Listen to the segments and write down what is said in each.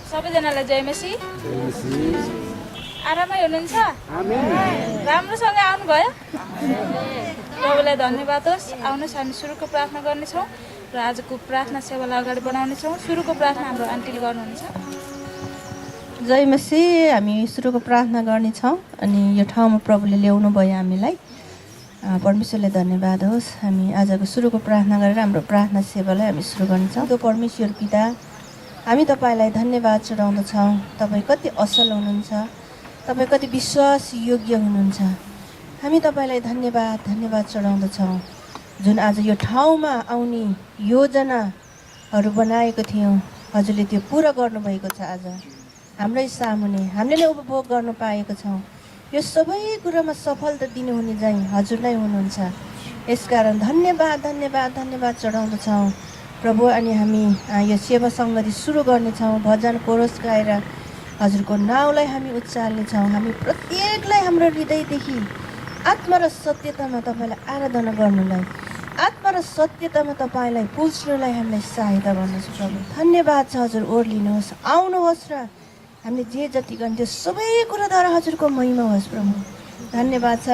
सबैजनालाई जय मसी। आरामै हुनुहुन्छ? राम्रोसँग आउनुभयो? प्रभुलाई धन्यवाद होस्। आउनुहोस् हामी सुरुको प्रार्थना गर्नेछौँ र आजको प्रार्थना सेवालाई अगाडि बढाउनेछौँ। सुरुको प्रार्थना हाम्रो आन्टीले गर्नुहुन्छ। जय मसी। हामी सुरुको प्रार्थना गर्नेछौँ अनि यो ठाउँमा प्रभुले ल्याउनु भयो हामीलाई। परमेश्वरलाई धन्यवाद होस्। हामी आजको सुरुको प्रार्थना गरेर हाम्रो प्रार्थना सेवालाई हामी सुरु गर्नेछौँ। तो परमेश्वर पिता, हामी तपाईँलाई धन्यवाद चढाउँदछौँ। तपाईँ कति असल हुनुहुन्छ, तपाईँ कति विश्वास योग्य हुनुहुन्छ। हामी तपाईँलाई धन्यवाद चढाउँदछौँ। जुन आज यो ठाउँमा आउने योजनाहरू बनाएको थियौँ, हजुरले त्यो पुरा गर्नुभएको छ। आज हाम्रै सामुने हामीले उपभोग गर्न पाएको छौँ। यो सबै कुरामा सफलता दिनुहुने चाहिँ हजुर नै हुनुहुन्छ। यसकारण धन्यवाद चढाउँदछौँ प्रभु। अनि हामी यो सेवा सङ्गति सुरु गर्नेछौँ। भजन कोरस गाएर हजुरको नाउँलाई हामी उच्चार्नेछौँ। हामी प्रत्येकलाई हाम्रो हृदयदेखि आत्मा र सत्यतामा तपाईँलाई आराधना गर्नुलाई, आत्मा र सत्यतामा तपाईँलाई पुज्नुलाई हामीलाई सहायता गर्नुहोस् प्रभु। धन्यवाद छ हजुर। ओर्लिनुहोस्, आउनुहोस् र हामीले जे जति गर्ने त्यो सबै कुराद्वारा हजुरको महिमा होस् प्रभु। धन्यवाद छ।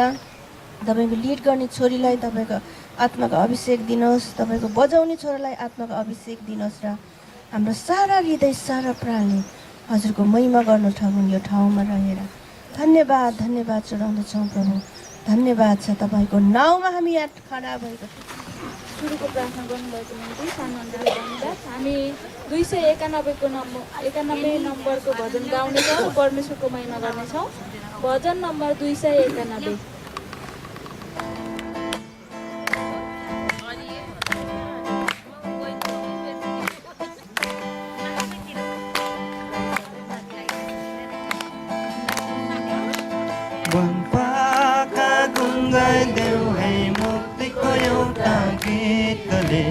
तपाईँको लिड गर्ने छोरीलाई तपाईँको आत्माको अभिषेक दिनुहोस्। तपाईँको बजाउने छोरालाई आत्माको अभिषेक दिनुहोस् र हाम्रो सारा हृदय सारा प्राणले हजुरको महिमा गर्नु ठाउँ यो ठाउँमा रहेर धन्यवाद चढाउँदछौँ प्रभु। धन्यवाद छ। तपाईँको नाउँमा हामी यहाँ खडा भएको सुरुको प्रार्थना गर्नुभएको निम्ति सानमन्डलीलाई धन्यवाद। हामी 291 नम्बरको भजन गाउनेछौँ, परमेश्वरको महिमा गर्नेछौँ। भजन नम्बर 291। वनपाका गुन्जाइदेऊ है मुक्तिको एउटा गीतले,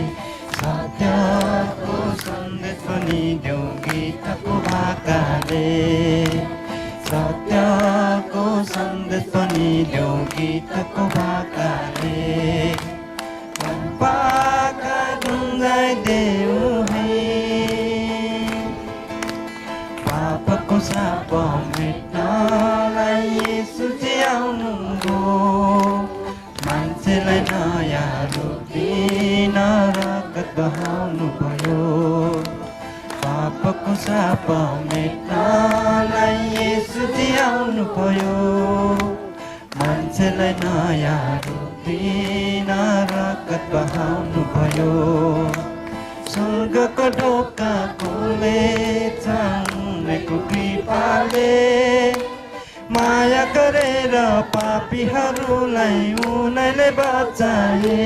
सत्यको सन्देश पनि देऊ गीतको भाकाले, सत्यको सन्देश पनि देऊ गीतको भाकाले। वनपाका गुन्जाइदेऊ है पापको साप मेट्नलाई येशू आउनु गो, मान्छेलाई नयाँ रूप दिन रगत बहाउनु भयो। पापको साप मेट्नलाई येशू आउनु भयो, मान्छेलाई नयाँ रूप दिन रगत बहाउनु भयो। स्वर्गको ढोका खोलेछ उनको कृपाले, माया गरेर पापीहरूलाई उनैले बचाए।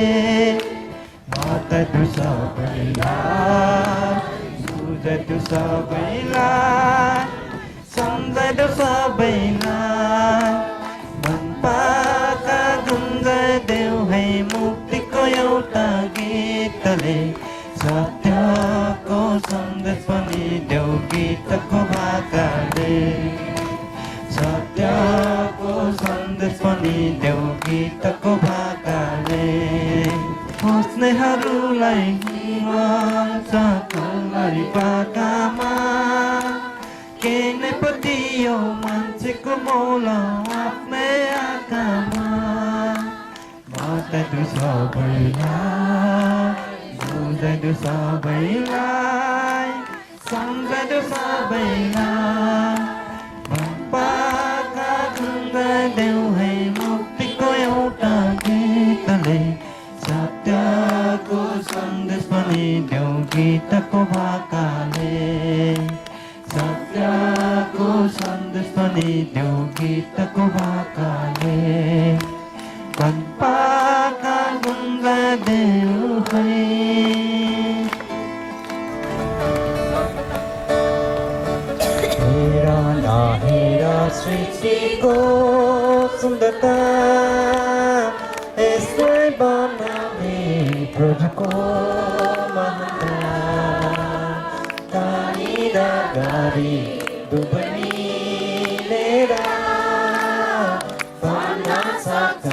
बताइदु सबैलाई, बुझाइदु सबैलाई, सम्झाइदु सबैलाई। वनपाका गुन्जाइदेऊ है मुक्तिको एउटा गीतले, सत्यको सन्देश पनि देऊ गीतको भाकाले, सत्यको सन्देश पनि देऊ गीतको भाकाले। खोज्नेहरूलाई हिमाल्छ कल्वरी बाटामा, के नै पतियो मान्छेको मोल आफ्नै आँखामा। बताइदु सबैलाई, बुझाइदु सबैलाई, सम्झाइदु सबैलाई। वनपाका गुन्जाइदेऊ है मुक्तिको एउटा गीतले, सत्यको सन्देश पनि देऊ गीतको भाकाले, सत्यको सन्देश पनि देऊ गीतको भाकाले। वनपाका गुन्जाइदेऊ है। सृष्टिको सुन्दरता, यसलाई बनाउने प्रभुको महानता। तानी र गाडी दुवै मिलेर भन्न सक्छ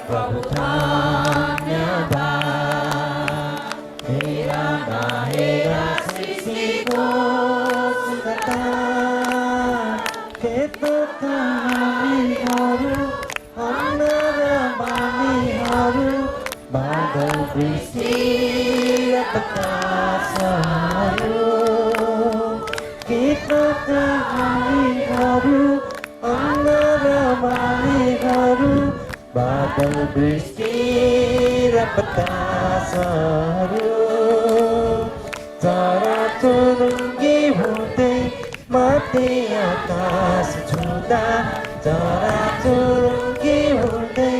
प्रभु धन्यवाद। हेर न हेर सृष्टिको हामीहरू अन्न र बालीहरू बादल वृष्टि र बतासहरू चराचुरुङ्गी हुँदै माथि आकाश छुँदा चराचुरुङ्गी हुँदै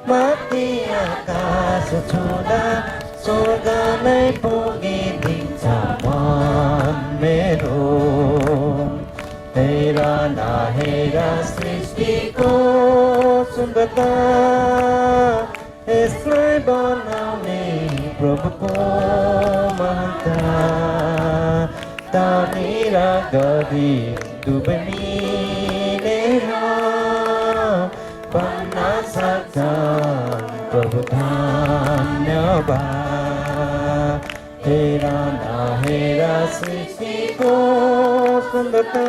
माथि आकाश छुँदा स्वर्ग नै पुगिदिन्छ मन मेरो हेर नहेर सृष्टिको सुन्दरता यसलाई बनाउने प्रभुको महानता तानेर गरी दुवै मिलेर भन्न सक्छ प्रभु धन्यवाद हेर नहेर सृष्टिको सुन्दरता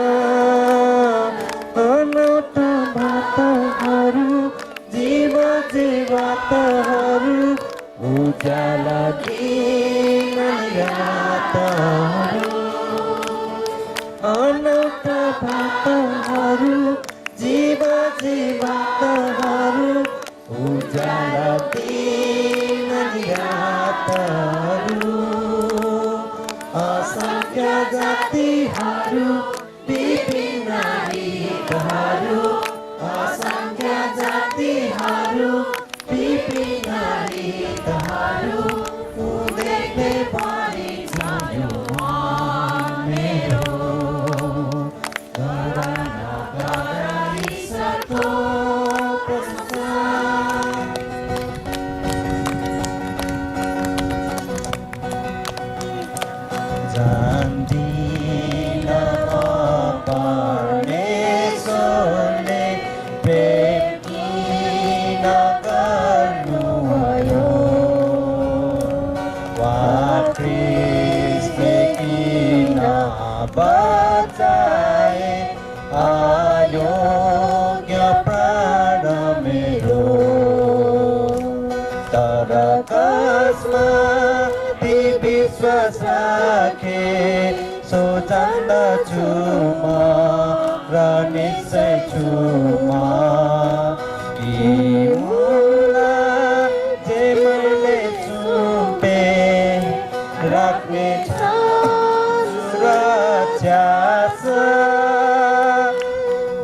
अनौठो बाटोहरू जीव जीवातहरू उज्याला दिन रातहरू अनौठो बाटोहरू जीव जीवातहरू उज्याला दिन रातहरू असंख्य जातिहरू विभिन्न रीतहरू असंख्य जातिहरू विभिन्न रीतहरू उदेख्दै परिछ यो मन मेरो गर नगर ईश्वरको प्रशंसा जान्दिन म परमेश्वरले प्रेम किन गर्नुभयो वा क्रिस्टले किन बचाए अयोग्य प्राण मेरो तर कसमा ती विश्वास राखे सो जान्दछु म र निश्चय छु म कि उनलाई जे मैले चुपे राख्ने छ सुरक्षा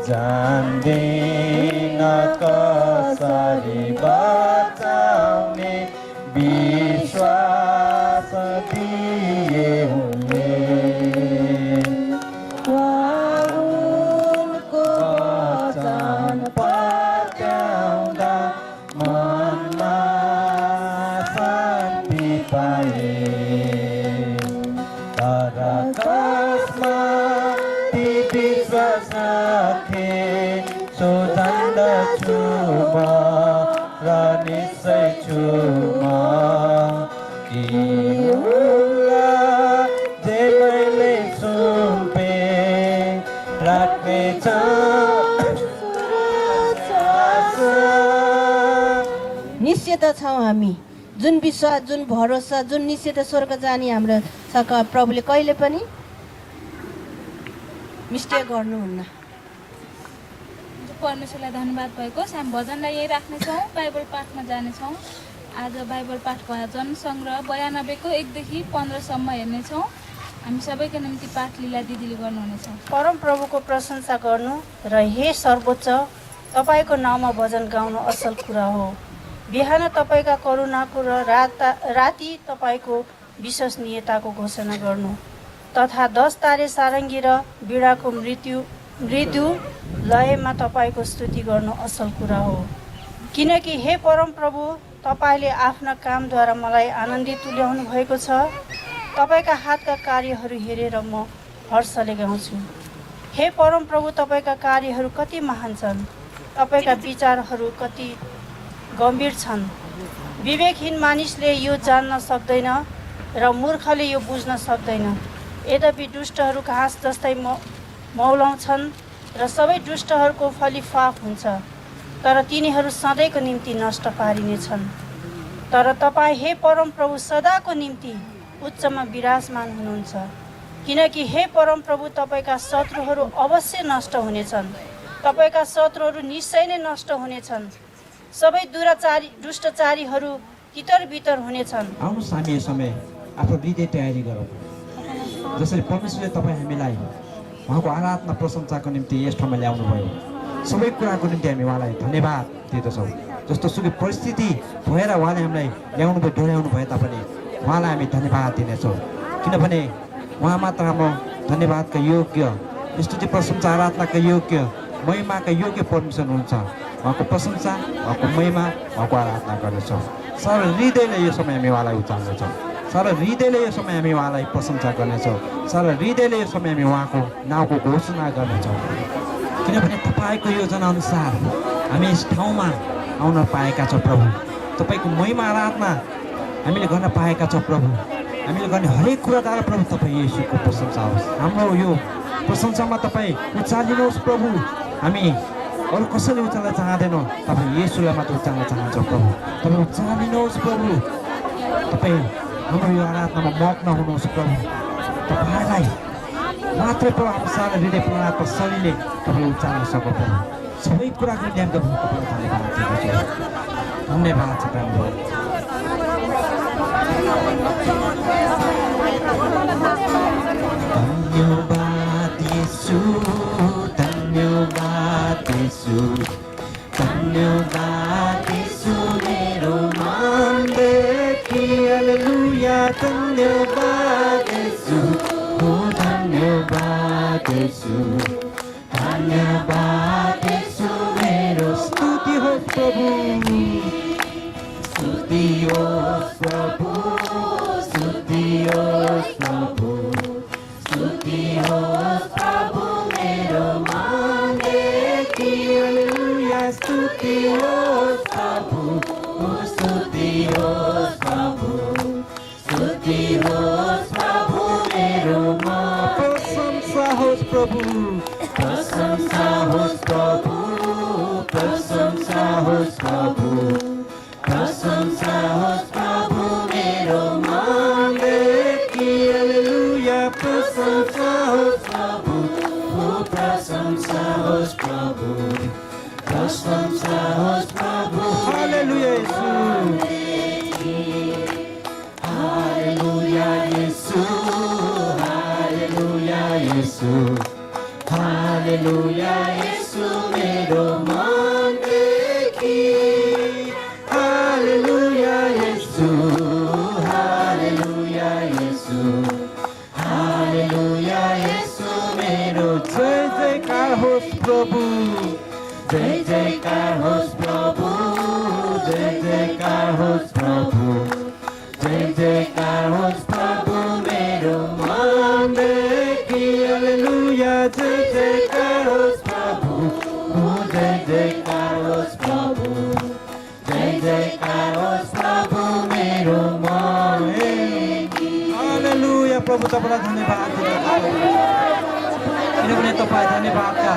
जान्दिन कसरी बचाउने विश्वास दिए उनले उनको वचन पत्याउँदा मनमा शान्ति पाए तर कसमा ती विश्वास राखे सो जान्दछु म र निश्चय छु म कि उनलाई जे मैले सुम्पे राख्ने छ निश्चयता छौँ हामी जुन विश्वास जुन भरोसा जुन निश्चयता स्वर्ग जाने हाम्रो छ प्रभुले कहिले पनि मिस्टेक गर्नुहुन्न। परमेश्वरलाई धन्यवाद भएको हामी भजनलाई यही राख्नेछौँ बाइबल पाठमा जानेछौँ। आज बाइबल पाठ भजन सङ्ग्रह 92को 1 देखि 15सम्म हेर्नेछौँ। हामी सबैको निम्ति पाठ लीला दिदीले गर्नुहुनेछ। परम प्रभुको प्रशंसा गर्नु र हे सर्वोच्च तपाईँको नाममा भजन गाउनु असल कुरा हो। बिहान तपाईँका करुणाको र राति तपाईँको विश्वसनीयताको घोषणा गर्नु तथा 10 तारे सारङ्गी र वीणाको मृदु लयमा तपाईँको स्तुति गर्नु असल कुरा हो। किनकि हे परम प्रभु तपाईँले आफ्ना कामद्वारा मलाई आनन्दित तुल्याउनु भएको छ। तपाईँका हातका कार्यहरू हेरेर म हर्षले गाउँछु। हे परम प्रभु तपाईँका कार्यहरू कति महान छन्, तपाईँका विचारहरू कति गम्भीर छन्। विवेकहीन मानिसले यो जान्न सक्दैन र मूर्खले यो बुझ्न सक्दैन। यद्यपि दुष्टहरू घाँस जस्तै मौलाउँछन् र सबै दुष्टहरूको फलिफाप हुन्छ, तर तिनीहरू सधैँको निम्ति नष्ट पारिनेछन्। तर तपाईँ हे परम प्रभु सदाको निम्ति उच्चमा विराजमान हुनुहुन्छ। किनकि हे परमप्रभु तपाईँका शत्रुहरू अवश्य नष्ट हुनेछन्, तपाईँका शत्रुहरू निश्चय नै नष्ट हुनेछन्, सबै दुष्टचारीहरू तितर बितर हुनेछन्। आउनुहोस् हामी यस समय आफ्नो हृदय तयारी गरौँ, जसरी परमेश्वरले तपाईँ हामीलाई उहाँको आराधना प्रशंसाको निम्ति यस ठाउँमा ल्याउनु भयो। सबै कुराको निम्ति हामी उहाँलाई धन्यवाद दिँदछौँ। जस्तो सुकै परिस्थिति भएर उहाँले हामीलाई ल्याउनु भयो, डोर्याउनु भयो तापनि उहाँलाई हामी धन्यवाद दिनेछौँ, किनभने उहाँ मात्र हाम्रो धन्यवादका योग्य, स्तुति प्रशंसा आराधनाका योग्य, महिमाका योग्य परमेश्वर हुनुहुन्छ। उहाँको प्रशंसा, उहाँको महिमा, उहाँको आराधना गर्नेछौँ। सारा हृदयले यो समय हामी उहाँलाई उचाल्नेछौँ, सारा हृदयले यो समय हामी उहाँलाई प्रशंसा गर्नेछौँ, सारा हृदयले यो समय हामी उहाँको नाउँको घोषणा गर्नेछौँ, किनभने तपाईँको योजना अनुसार हामी यस ठाउँमा आउन पाएका छौँ। प्रभु तपाईँको महिमा आराधना हामीले गर्न पाएका छौँ। प्रभु हामीले गर्ने हरेक कुराद्वारा प्रभु तपाईँ येशूको प्रशंसा होस्। हाम्रो यो प्रशंसामा तपाईँ उचालिनुहोस् प्रभु। हामी अरू कसैले उचाल्न चाहँदैनौँ, तपाईँ येशूलाई मात्र उचाल्न चाहन्छौँ। प्रभु तपाईँ उचालिनुहोस् प्रभु। तपाईँ हाम्रो यो आराधनामा मग्न हुनुहोस् प्रभु। तपाईँलाई मात्रै प्रभु आफ्नो सारा हृदय प्राणको शरीरले तपाईँ उचाल्न सकौँ। प्रभु सबै कुराको निम्ति हामी तपाईँलाई धन्यवाद दिँदछौँ। धन्यवाद छ प्रभु। धन्यवाद येशू, धन्यवाद येशू, धन्यवाद येशू मेरो मनदेखि। हालेलुया धन्यवाद येशू, ओ धन्यवाद येशू, धन्यवाद येशू मेरो। स्तुति होस् प्रभु, स्तुति होस् प्रभु, स्तुति होस् प्रभु, स्तुति होस् प्रभु मेरो मनदेखि। हालेलुया स्तुति होस् प्रभु, स्तुति होस् प्रभु, स्तुति होस् प्रभु मेरो मन। प्रशंसा होस् प्रभु, प्रशंसा होस् प्रभु, प्रशंसा होस् प्रभु, प्रशंसा होस् प्रभु मेरो मनदेखि। हालेलुया प्रशंसा होस् प्रभु, प्रशंसा होस् प्रभु, प्रशंसा होस् प्रभु। हालेलुया येशू, हालेलुया येशू, हालेलुया येशू, हालेलुया येशू मेरो मनदेखि। हालेलुया येशू, हालेलुया येशू, हालेलुया येशू मेरो। जय जयकार होस् प्रभु, जय जयकार होस् प्रभु, जय जयकार होस् प्रभु, जय जयकार होस् प्रभु मेरो मनदेखि। हालेलुया जय जयकार होस् प्रभु, जय जयकार होस् प्रभु, जय जयकार होस् प्रभु मेरो मनदेखि। हालेलुया प्रभु तपाईँलाई धन्यवाद दिँदछु, किनभने तपाईँ धन्यवादका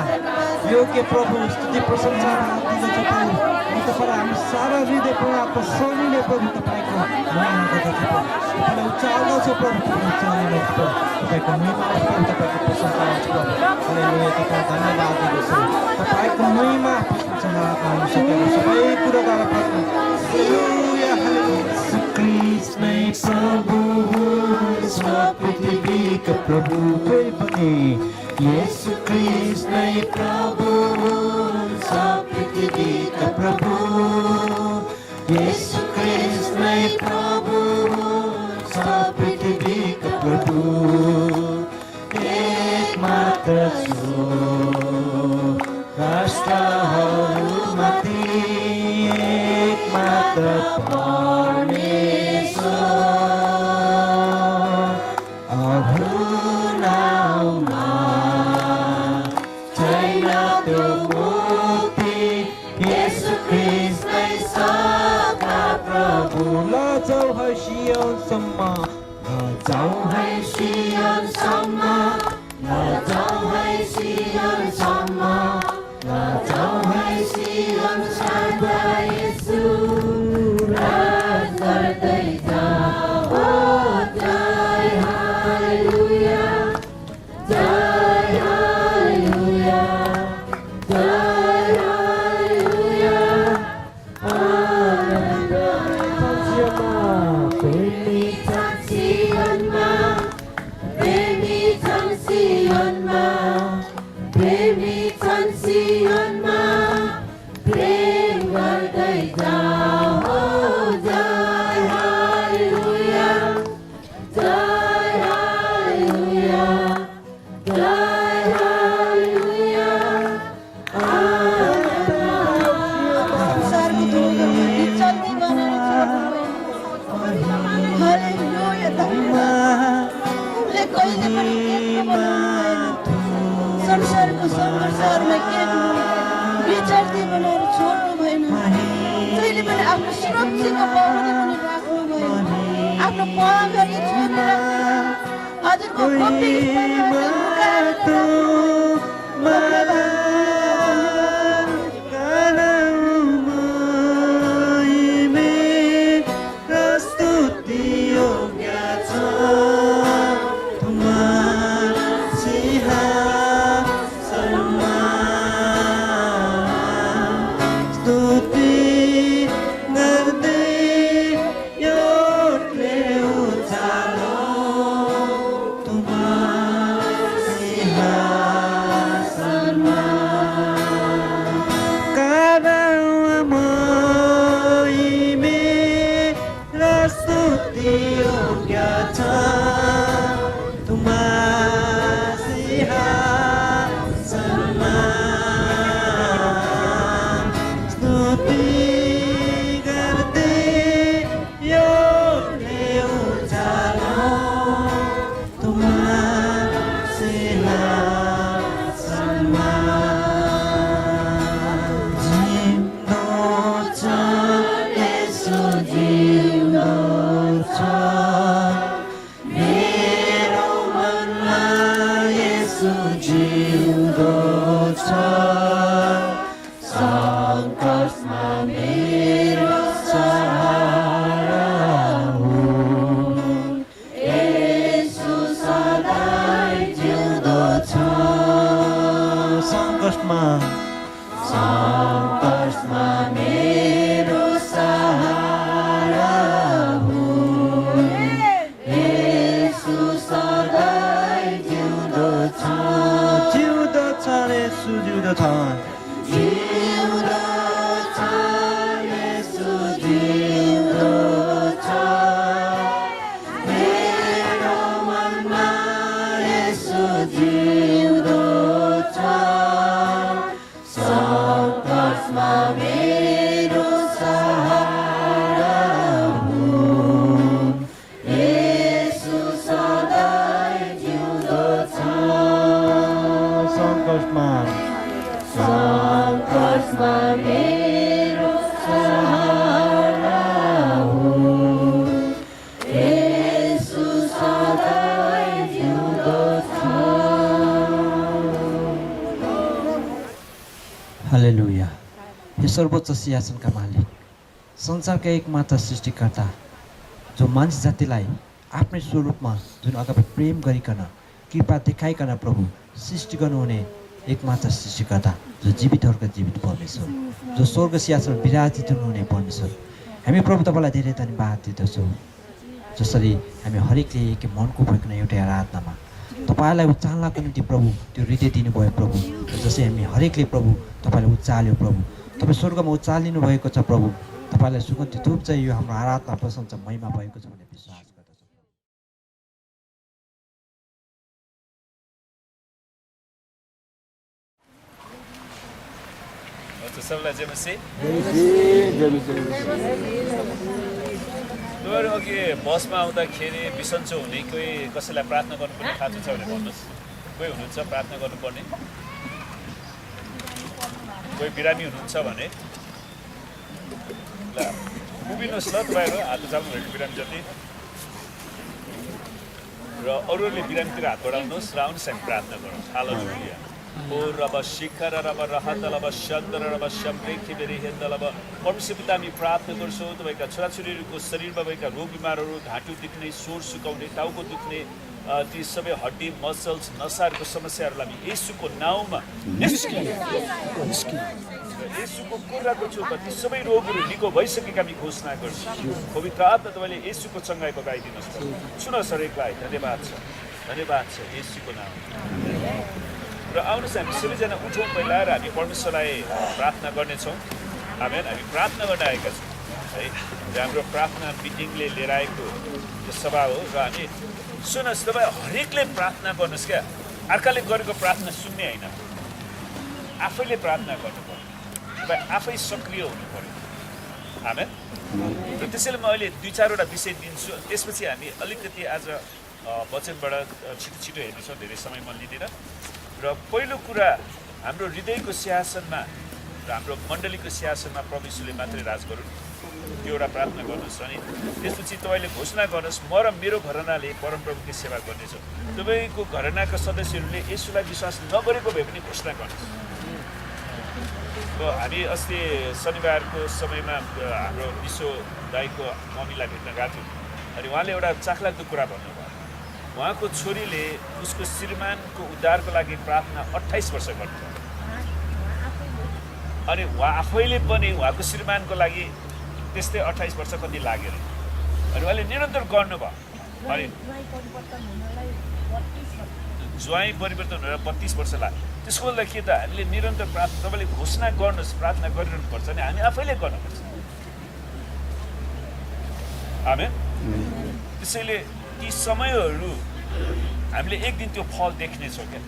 योग्य प्रभु। स्तुति प्रशंसा दिँदछु प्रभु। म तपाईँलाई हामी सारा हृदयबाट शरीरले प्रभु तपाईँको महिमा गर्दछु प्रभु। तपाईँलाई उचाल्दछु प्रभु, तपाईँलाई उचाल्नुहोस् प्रभु। तपाईँको महिमा होस् प्रभु, तपाईँको प्रशंसा होस् प्रभु। हालेलुया तपाईँलाई धन्यवाद दिँदछु। तपाईँको महिमा प्रशंसा गर्नु सकेको सबै कुराद्वारा प्रभु। हालेलुया हालेलुया। कृष्णै प्रभु पृथ्वीका प्रभु कोही पनि। येशू कृष्णै प्रभु पृथ्वीका प्रभु। येशू कृष्णै प्रभु पृथ्वीका प्रभु। एक मात्र छु राष्ट्रहरूमाथि, एक मात्र परमेश्वर। अरू नाउँमा छैन त्यो मुक्ति। येशू ख्रीष्टै सबका प्रभु। लजाऊ है सियोनसम्म, लजाऊ है सियोनसम्म, लजाऊ है सियोनसम्म, लजाऊ है सियोन सदा। येशू राज गर्दै जाओ। जय हालेलुया। संसारको थोकहरू चल्ती बनाएर छोड्नु भएन। हालेलुया धन्यवाद। उनले कहिले पनि एक्लो बनाउनु भएन। संसारको सङ्घर्षहरूमा विचल्ती बनाएर छोड्नु भएन। जहिले पनि आफ्नो सुरक्षाको बाहुली पनि राख्नु भएन। आफ्नो पहगरी छोडेर हजुरको गोप्य स्थानमा लुकाएर हालेलुया। हे सर्वोच्च सिंहासनका मालिक, संसारका एकमात्र सृष्टिकर्ता, जो मानिस जातिलाई आफ्नै स्वरूपमा जुन अगाडि प्रेम गरिकन कृपा देखाइकन प्रभु सृष्टि गर्नुहुने एकमात्र सृष्टिकर्ता, जो जीवितहरूका जीवित परमेश्वर, जो स्वर्ग सिंहासन विराजित हुनुहुने परमेश्वर, हामी प्रभु तपाईँलाई धेरै धन्यवाद दिँदछौँ। जसरी हामी हरेकले एक मनको भइकन एउटै आराधनामा तपाईँलाई उचाल्नको निम्ति प्रभु त्यो हृदय दिनुभयो प्रभु। जसै हामी हरेकले प्रभु तपाईँलाई उचाल्यो प्रभु, तपाईँ स्वर्गमा उचालिनु भएको छ प्रभु। तपाईँलाई सुगन्धि धूप चाहिँ यो हाम्रो आराधना प्रशंसा महिमा भएको छ भन्ने विश्वास गर्दछौँ। सबैलाई जय मसीह। तपाईँहरू अघि बसमा आउँदाखेरि बिसन्चो हुने कोही कसैलाई प्रार्थना गर्नुपर्ने खाँचो छ भने भन्नुहोस्। कोही हुनुहुन्छ प्रार्थना गर्नुपर्ने? कोही बिरामी हुनुहुन्छ भने ल उभिनुहोस् ल। तपाईँहरू हात उचाल्नुभएको बिरामी जति र अरूहरूले बिरामीतिर हात बढाउनुहोस् र आउनुहोस् हामी प्रार्थना गरौँ। हालेलुया। ओ रब शिखर रब रहत लब शन्दर रब शम्रेखी बेरी हेन्द लब। परमेश्वर पिता, हामी प्रार्थना गर्छौँ तपाईँका छोराछोरीहरूको शरीरमा भएका रोग बिमारहरू, घाँटु दुख्ने, स्वर सुकाउने, टाउको दुख्ने, ती सबै हड्डी मसल्स नसाहरूको समस्याहरूलाई हामी येशूको नाउँमा येशूको कुराको छुमा ती सबै रोगहरू निको भइसकेका हामी घोषणा गर्छौँ। पवित्र आत्मा तपाईँले येशूको चङ्गाइ बगाइदिनुहोस्। सुन्नुहोस् हरेकलाई। धन्यवाद छ, धन्यवाद छ येशूको नाउँमा। र आउनुहोस् हामी सबैजना उठौँ पहिला र हामी परमेश्वरलाई प्रार्थना गर्नेछौँ। आमेन। हामी प्रार्थना गर्न आएका छौँ है। हाम्रो प्रार्थना मिटिङले लिएर आएको यो सभा हो र हामी सुन्नुहोस्, तपाईँ हरेकले प्रार्थना गर्नुहोस् क्या। अर्काले गरेको प्रार्थना सुन्ने होइन, आफैले प्रार्थना गर्नु पर्यो, तपाईँ आफै सक्रिय हुनु पर्यो। आमेन। र त्यसैले म अहिले 2-4वटा विषय दिन्छु, त्यसपछि हामी अलिकति आज वचनबाट छिटो हेर्नेछौँ, धेरै समय म लिँदिनँ। र पहिलो कुरा, हाम्रो हृदयको सिंहासनमा र हाम्रो मण्डलीको सिंहासनमा प्रभु यीशुले मात्रै राज गरून्, त्यो एउटा प्रार्थना गर्नुहोस्। अनि त्यसपछि तपाईँले घोषणा गर्नुहोस्, म र मेरो घरनाले परमप्रभुको सेवा गर्नेछौँ। तपाईँको घरनाका सदस्यहरूले यसुलाई विश्वास नगरेको भए पनि घोषणा गर्नुहोस्। हामी अस्ति शनिबारको समयमा हाम्रो विश्व दाईको मम्मीलाई भेट्न गएको थियौँ, अनि उहाँले एउटा चाखलाग्दो कुरा भन्नुभयो। उहाँको छोरीले उसको श्रीमानको उद्धारको लागि प्रार्थना 28 वर्ष गर्नुभयो, अनि उहाँ आफैले पनि उहाँको श्रीमानको लागि त्यस्तै 28 वर्ष कति लागेर, अनि उहाँले निरन्तर गर्नुभयो। अनि ज्वाइँ परिवर्तन हुन 32 वर्ष लाग्यो। त्यसको लागि के त हामीले निरन्तर प्रार्थना, तपाईँले घोषणा गर्नुहोस्, प्रार्थना गरिरहनुपर्छ, अनि हामी आफैले गर्नुपर्छ। आमेन। त्यसैले ती समयहरू हामीले एक दिन त्यो फल देख्नेछौँ क्या।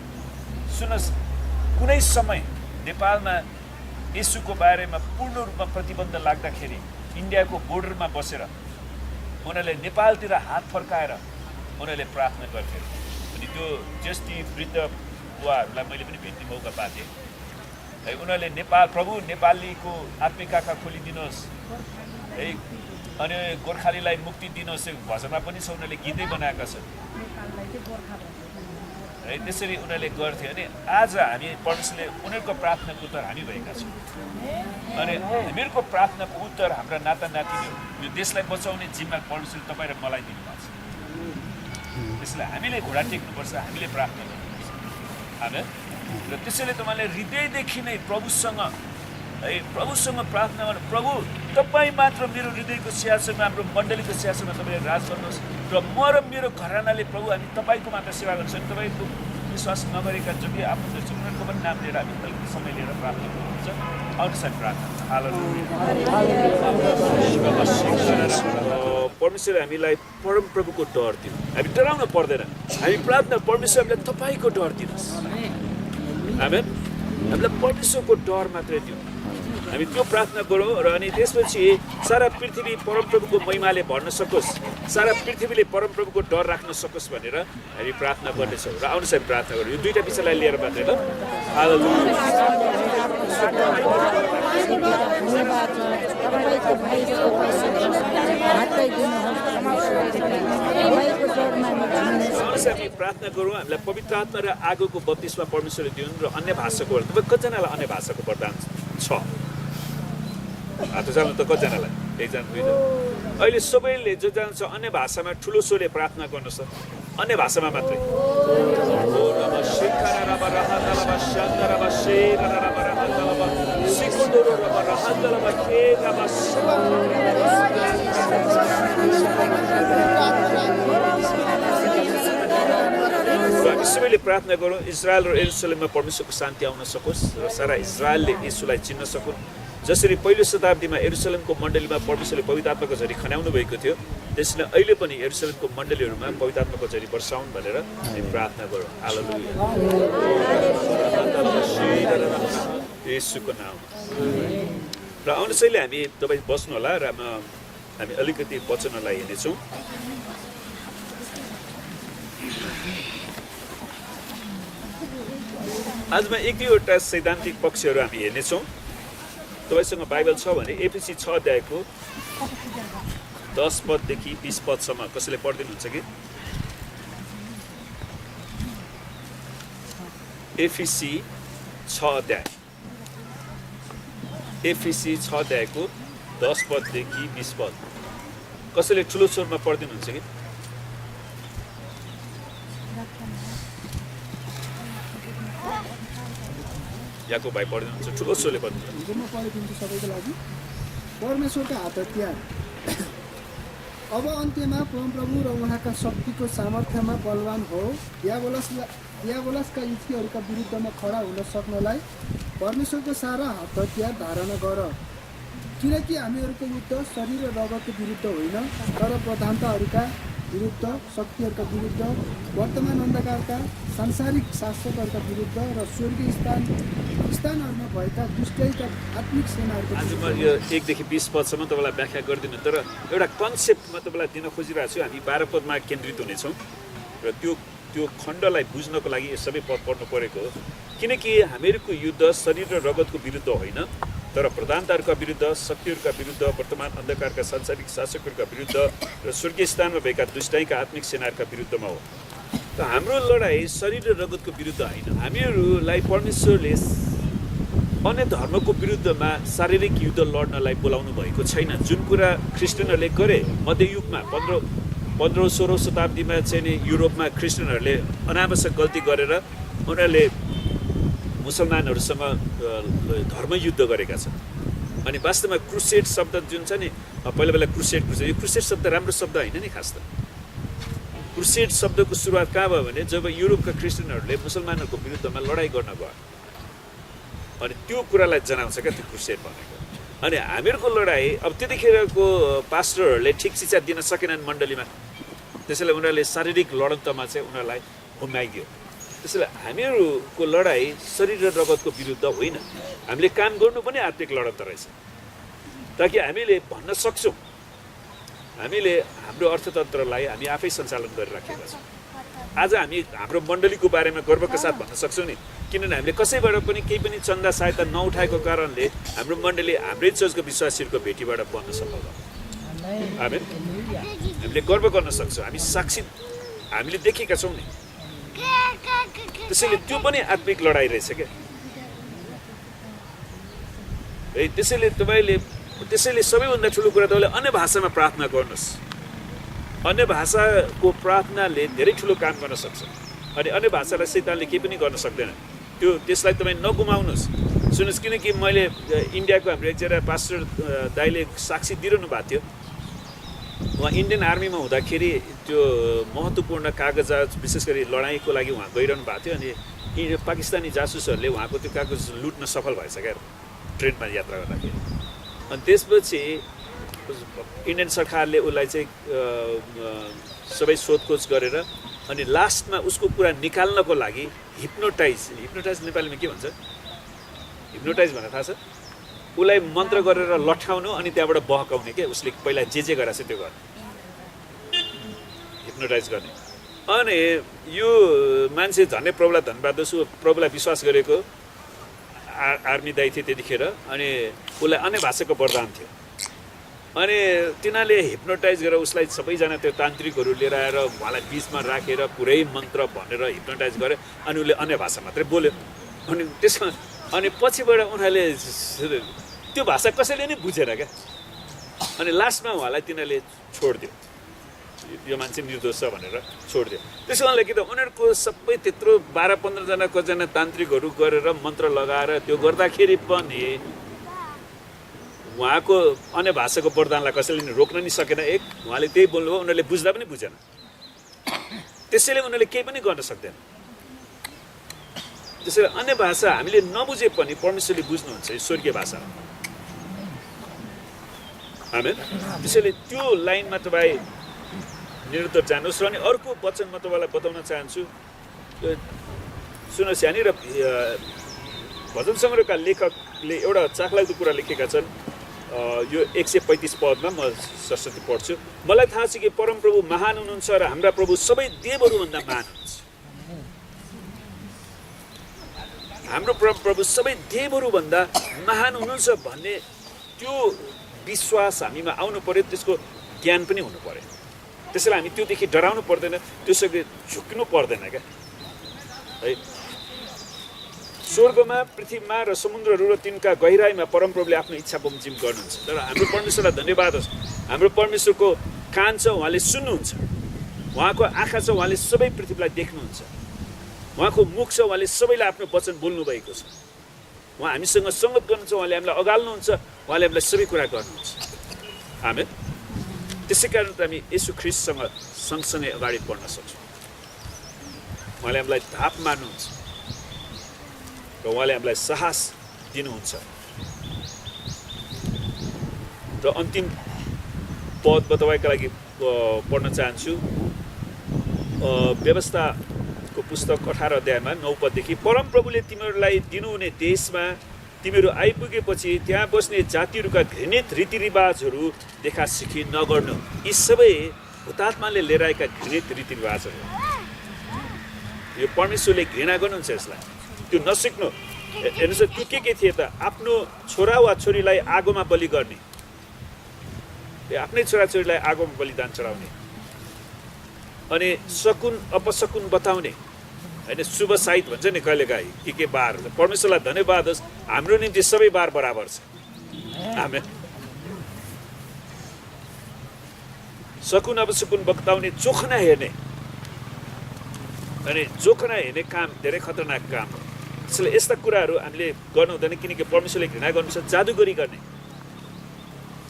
सुन्नुहोस्, कुनै समय नेपालमा येशूको बारेमा पूर्ण रूपमा प्रतिबन्ध लाग्दाखेरि इन्डियाको बोर्डरमा बसेर उनीहरूले नेपालतिर हात फर्काएर उनीहरूले प्रार्थना गर्थे। अनि त्यो जस्ती वृद्ध बुवाहरूलाई मैले पनि भेट्ने मौका पाएँ है। उनीहरूले नेपाल, प्रभु नेपालीको आत्मिक आँखा खोलिदिनुहोस् है, अनि गोर्खालीलाई मुक्ति दिनुहोस्, भजनमा पनि छ, उनीहरूले गीतै बनाएका छन् है। त्यसरी उनीहरूले गर्थे। अनि आज हामी परमेश्वरले उनीहरूको प्रार्थनाको उत्तर हामी भएका छौँ, अनि हामीहरूको प्रार्थनाको उत्तर हाम्रा नाता नातिनी यो देशलाई बचाउने जिम्मा परमेश्वरले तपाईँ र मलाई दिनुभएको छ। त्यसलाई हामीले घोडा टेक्नुपर्छ, हामीले प्रार्थना गर्नुपर्छ। आमेन। र त्यसैले तपाईँले हृदयदेखि नै प्रभुसँग है, प्रभुसँग प्रार्थना गर्नु, प्रभु तपाईँ मात्र मेरो हृदयको सिंहासनमा, हाम्रो मण्डलीको सिंहासनमा तपाईँले राज गर्नुहोस्, र म र मेरो घरानाले प्रभु हामी तपाईँको मात्र सेवा गर्छौँ। अनि तपाईँको विश्वास नगरेका जति आफ्नो उनीहरूको पनि नाम लिएर हामी अलिकति समय लिएर प्रार्थना गर्नुहुन्छ। आउनुहोस् हामी प्रार्थना। परमेश्वर हामीलाई परमप्रभुको डर दिनु, हामी डराउन पर्दैन। हामी प्रार्थना, परमेश्वर हामीलाई तपाईँको डर दिनुहोस्। आमेन। हामीलाई परमेश्वरको डर मात्रै दिनु, हामी त्यो प्रार्थना गरौँ। र अनि त्यसपछि सारा पृथ्वी परमप्रभुको महिमाले भर्न सकोस्, सारा पृथ्वीले परमप्रभुको डर राख्न सकोस् भनेर हामी प्रार्थना गर्नेछौँ। र आउनुहोस् हामी प्रार्थना गरौँ, यो दुईवटा विषयलाई लिएर मात्रै ल। हामी प्रार्थना गरौँ, हामीलाई पवित्र आत्मा र आगोको बत्तिसमा परमेश्वरले दिउन्, र अन्य भाषाको तपाईँ कतिजनालाई अन्य भाषाको वरदान छ? हात उचाल्नु त कतिजनालाई? 1 जना 2 जना। अहिले सबैले जोजना छ अन्य भाषामा ठुलो स्वरले प्रार्थना गर्नुहोस्, अन्य भाषामा मात्रै। हामी सबैले प्रार्थना गरौँ, इजरायल र यरुशलेममा परमेश्वरको शान्ति आउन सकोस्, र सारा इजरायलले येशूलाई चिन्न सकुन्। जसरी पहिलो शताब्दीमा यरुशलेमको मण्डलीमा परमेश्वरले पवित्र आत्माको झरी खन्याउनु भएको थियो, त्यसैले अहिले पनि यरुशलेमको मण्डलीहरूमा पवित्र आत्माको झरी वर्षाउन् भनेर हामी प्रार्थना गरौँ। हालेलुया। येशूको नाम। र आउनुहोस् अहिले हामी तपाईँ बस्नु होला, र हामी अलिकति वचनलाई हेर्नेछौँ। आजमा 1-2वटा सैद्धान्तिक पक्षहरू हामी हेर्नेछौँ। तपाईँसँग बाइबल छ भने एफिसी 6 अध्यायको 10 पददेखि 20 पदसम्म कसैले पढिदिनुहुन्छ कि? एफिसी 6 अध्याय, एफिसी 6 अध्यायको 10 पददेखि 20 पद कसैले ठुलो स्वरमा पढिदिनुहुन्छ कि? याको भाइ पढिदिनुहुन्छ, ठुलो स्वरले पढिदिनुहुन्छ। म पढिदिन्छु सबैको लागि। परमेश्वरका हात हतियार। अब अन्त्यमा परमप्रभु र उहाँका शक्तिको सामर्थ्यमा बलवान हो, दियावलसका इच्छाहरूका विरुद्धमा खडा हुन सक्नलाई परमेश्वरको सारा हात हतियार धारणा गर। किनकि हामीहरूको युद्ध शरीर र रगतको विरुद्ध होइन, तर प्रधानताहरूका विरुद्ध, शक्तिहरूका विरुद्ध, वर्तमान अन्धकारका सांसारिक शासकहरूका विरुद्ध र स्वर्गीय स्थानहरूमा भएका दुष्टैका आत्मिक सेनाहरूको आज म यो 1 देखि 20 पदसम्म तपाईँलाई व्याख्या गर्दिनँ, तर एउटा कन्सेप्ट म तपाईँलाई दिन खोजिरहेको छु। हामी 12 पदमा केन्द्रित हुनेछौँ र त्यो खण्डलाई बुझ्नको लागि यो सबै पद पढ्नु परेको हो। किनकि हामीहरूको युद्ध शरीर र रगतको विरुद्ध होइन, तर प्रधानताहरूका विरुद्ध, शक्तिहरूका विरुद्ध, वर्तमान अन्धकारका सांसारिक शासकहरूका विरुद्ध र स्वर्गीय स्थानमा भएका दुष्टाइका आत्मिक सेनाहरूका विरुद्धमा हो। त हाम्रो लडाइँ शरीर र रगतको विरुद्ध होइन। हामीहरूलाई परमेश्वरले अन्य धर्मको विरुद्धमा शारीरिक युद्ध लड्नलाई बोलाउनु भएको छैन। जुन कुरा क्रिस्चियनहरूले गरे मध्ययुगमा 15-16 शताब्दीमा चाहिँ नि युरोपमा क्रिस्चियनहरूले अनावश्यक गल्ती गरेर उनीहरूले मुसलमानहरूसँग धर्मयुद्ध गरेका छन्। अनि वास्तवमा क्रुसेड शब्द जुन छ नि, पहिला क्रुसेड यो क्रुसेड शब्द राम्रो शब्द होइन नि। खास त क्रुसेड शब्दको सुरुवात कहाँ भयो भने जब युरोपका क्रिस्चियनहरूले मुसलमानहरूको विरुद्धमा लडाइँ गर्न गयो, अनि त्यो कुरालाई जनाउँछ क्या त्यो क्रुसेड भनेको। अनि हामीहरूको लडाइँ अब त्यतिखेरको पास्टरहरूले ठिक शिक्षा दिन सकेनन् मण्डलीमा, त्यसैले उनीहरूले शारीरिक लडन्तमा चाहिँ उनीहरूलाई घुमाइदियो। त्यसैले हामीहरूको लडाइँ शरीर र रगतको विरुद्ध होइन। हामीले काम गर्नु पनि आत्मिक लडत रहेछ, ताकि हामीले भन्न सक्छौँ हामीले हाम्रो अर्थतन्त्रलाई हामी आफै सञ्चालन गरिराखेका छौँ। आज हामी हाम्रो मण्डलीको बारेमा गर्वका साथ भन्न सक्छौँ नि, किनभने हामीले कसैबाट पनि केही पनि चन्दा सहायता नउठाएको कारणले हाम्रो मण्डली हाम्रै चर्चको विश्वासीहरूको भेटीबाट बन्न सफल भयो। हामीले गर्व गर्न सक्छौँ, हामी साक्षी हामीले देखेका छौँ नि। त्यसैले त्यो पनि आत्मिक लडाइँ रहेछ क्या। है त्यसैले सबैभन्दा ठुलो कुरा तपाईँले अन्य भाषामा प्रार्थना गर्नुहोस्। अन्य भाषाको प्रार्थनाले धेरै ठुलो काम गर्न सक्छ। अनि अन्य भाषालाई शैतानले केही पनि गर्न सक्दैन। त्यसलाई तपाईँ नगुमाउनुहोस्। सुन्नुहोस्, किनकि मैले इन्डियाको हाम्रो एकजना पास्टर दाइले साक्षी दिइरहनु भएको थियो। उहाँ इन्डियन आर्मीमा हुँदाखेरि त्यो महत्त्वपूर्ण कागजात विशेष गरी लडाइँको लागि उहाँ गइरहनु भएको थियो। अनि पाकिस्तानी जासुसहरूले उहाँको त्यो कागज लुट्न सफल भएछ क्या ट्रेनमा यात्रा गर्दाखेरि। अनि त्यसपछि इन्डियन सरकारले उसलाई चाहिँ सबै सोधखोज गरेर अनि लास्टमा उसको कुरा निकाल्नको लागि हिप्नोटाइज नेपालीमा के भन्छ? हिप्नोटाइज भनेर थाहा छ? उसलाई मन्त्र गरेर लट्ठाउनु अनि त्यहाँबाट बहकाउने क्या। उसले पहिला जे गरेको छ त्यो गर्ने, हिप्नोटाइज गर्ने। अनि यो मान्छे झन्डै प्रभुलाई धन्यवाद दिन्छु, प्रभुलाई विश्वास गरेको आर्मी दाइ थियो त्यतिखेर। अनि उसलाई अन्य भाषाको वरदान थियो। अनि तिनीहरूले हिप्नोटाइज गरेर उसलाई सबैजना त्यो तान्त्रिकहरू लिएर आएर उहाँलाई बिचमा राखेर पुरै मन्त्र भनेर हिप्नोटाइज गरे। अनि उसले अन्य भाषा मात्रै बोल्यो। अनि त्यसमा अनि पछिबाट उनीहरूले त्यो भाषा कसैले नै बुझेन क्या। अनि लास्टमा उहाँलाई तिनीहरूले छोडिदियो, यो मान्छे निर्दोष छ भनेर छोडिदियो। त्यसो कारणले कि त उनीहरूको सबै त्यत्रो 12-15 कतिजना तान्त्रिकहरू गरेर मन्त्र लगाएर त्यो गर्दाखेरि पनि उहाँको अन्य भाषाको वरदानलाई कसैले नि रोक्न नि सकेन। उहाँले त्यही बोल्नुभयो, उनीहरूले बुझ्दा पनि बुझेन। त्यसैले उनीहरूले केही पनि गर्न सक्दैन। त्यसैले अन्य भाषा हामीले नबुझे पनि परमेश्वरले बुझ्नुहुन्छ यो स्वर्गीय भाषा। आमेन। त्यसैले त्यो लाइनमा तपाईँ निरन्तर जानुहोस्। र अनि अर्को वचन म तपाईँलाई बताउन चाहन्छु। सुन्नुहोस्, यहाँनिर भजन सङ्ग्रहका लेखकले एउटा चाखलाग्दो कुरा लेखेका छन्। यो 135 पदमा म सरस्वती पढ्छु। मलाई थाहा छ कि परमप्रभु महान हुनुहुन्छ र हाम्रा प्रभु सबै देवहरूभन्दा महान हुनुहुन्छ। हाम्रो परमप्रभु सबै देवहरूभन्दा महान हुनुहुन्छ भन्ने त्यो विश्वास हामीमा आउनु पर्यो, त्यसको ज्ञान पनि हुनु पर्यो। त्यसैले हामी त्योदेखि डराउनु पर्दैन, त्यसरी झुक्नु पर्दैन क्या है। स्वर्गमा, पृथ्वीमा र समुद्रहरू र तिनका गहिराईमा परमप्रभुले आफ्नो इच्छा बमोजिम गर्नुहुन्छ। तर हाम्रो परमेश्वरलाई धन्यवाद होस्, हाम्रो परमेश्वरको कान छ, उहाँले सुन्नुहुन्छ। उहाँको आँखा छ, उहाँले सबै पृथ्वीलाई देख्नुहुन्छ। उहाँको मुख छ, उहाँले सबैलाई आफ्नो वचन बोल्नुभएको छ। उहाँ हामीसँग सङ्गत गर्नुहुन्छ, उहाँले हामीलाई अगाल्नुहुन्छ, उहाँले हामीलाई सबै कुरा गर्नुहुन्छ। आमेन। त्यसै कारण त हामी येशू ख्रीष्टसँग सँगसँगै अगाडि बढ्न सक्छौँ। उहाँले हामीलाई धाप मार्नुहुन्छ र उहाँले हामीलाई साहस दिनुहुन्छ। र अन्तिम पद म तपाईँको लागि पढ्न चाहन्छु। व्यवस्थाको पुस्तक 18 अध्यायमा 9 पददेखि, परमप्रभुले तिमीहरूलाई दिनुहुने देशमा तिमीहरू आइपुगेपछि त्यहाँ बस्ने जातिहरूका घृणित रीतिरिवाजहरू देखा सिखी नगर्नु। यी सबै हुतात्माले लिएर आएका घृणित रीतिरिवाजहरू, यो परमेश्वरले घृणा गर्नुहुन्छ यसलाई, त्यो नसिक्नु। हेर्नुहोस् त्यो के थिए त? आफ्नो छोरा वा छोरीलाई आगोमा बलि गर्ने, आफ्नै छोराछोरीलाई आगोमा बलिदान चढाउने, अनि सकुन अपसकुन बताउने, होइन, शुभ साइत भन्छ नि कहिलेकाहीँ के बार। परमेश्वरलाई धन्यवाद होस्, हाम्रो निम्ति सबै बार बराबर छ। आमेन। सकुन अपसकुन बताउने, जोखना हेर्ने, अनि जोखना हेर्ने काम धेरै खतरनाक काम हो। त्यसैले यस्ता कुराहरू हामीले गर्नु हुँदैन, किनकि परमेश्वरले घृणा गर्नुहुन्छ। जादुगरी गर्ने,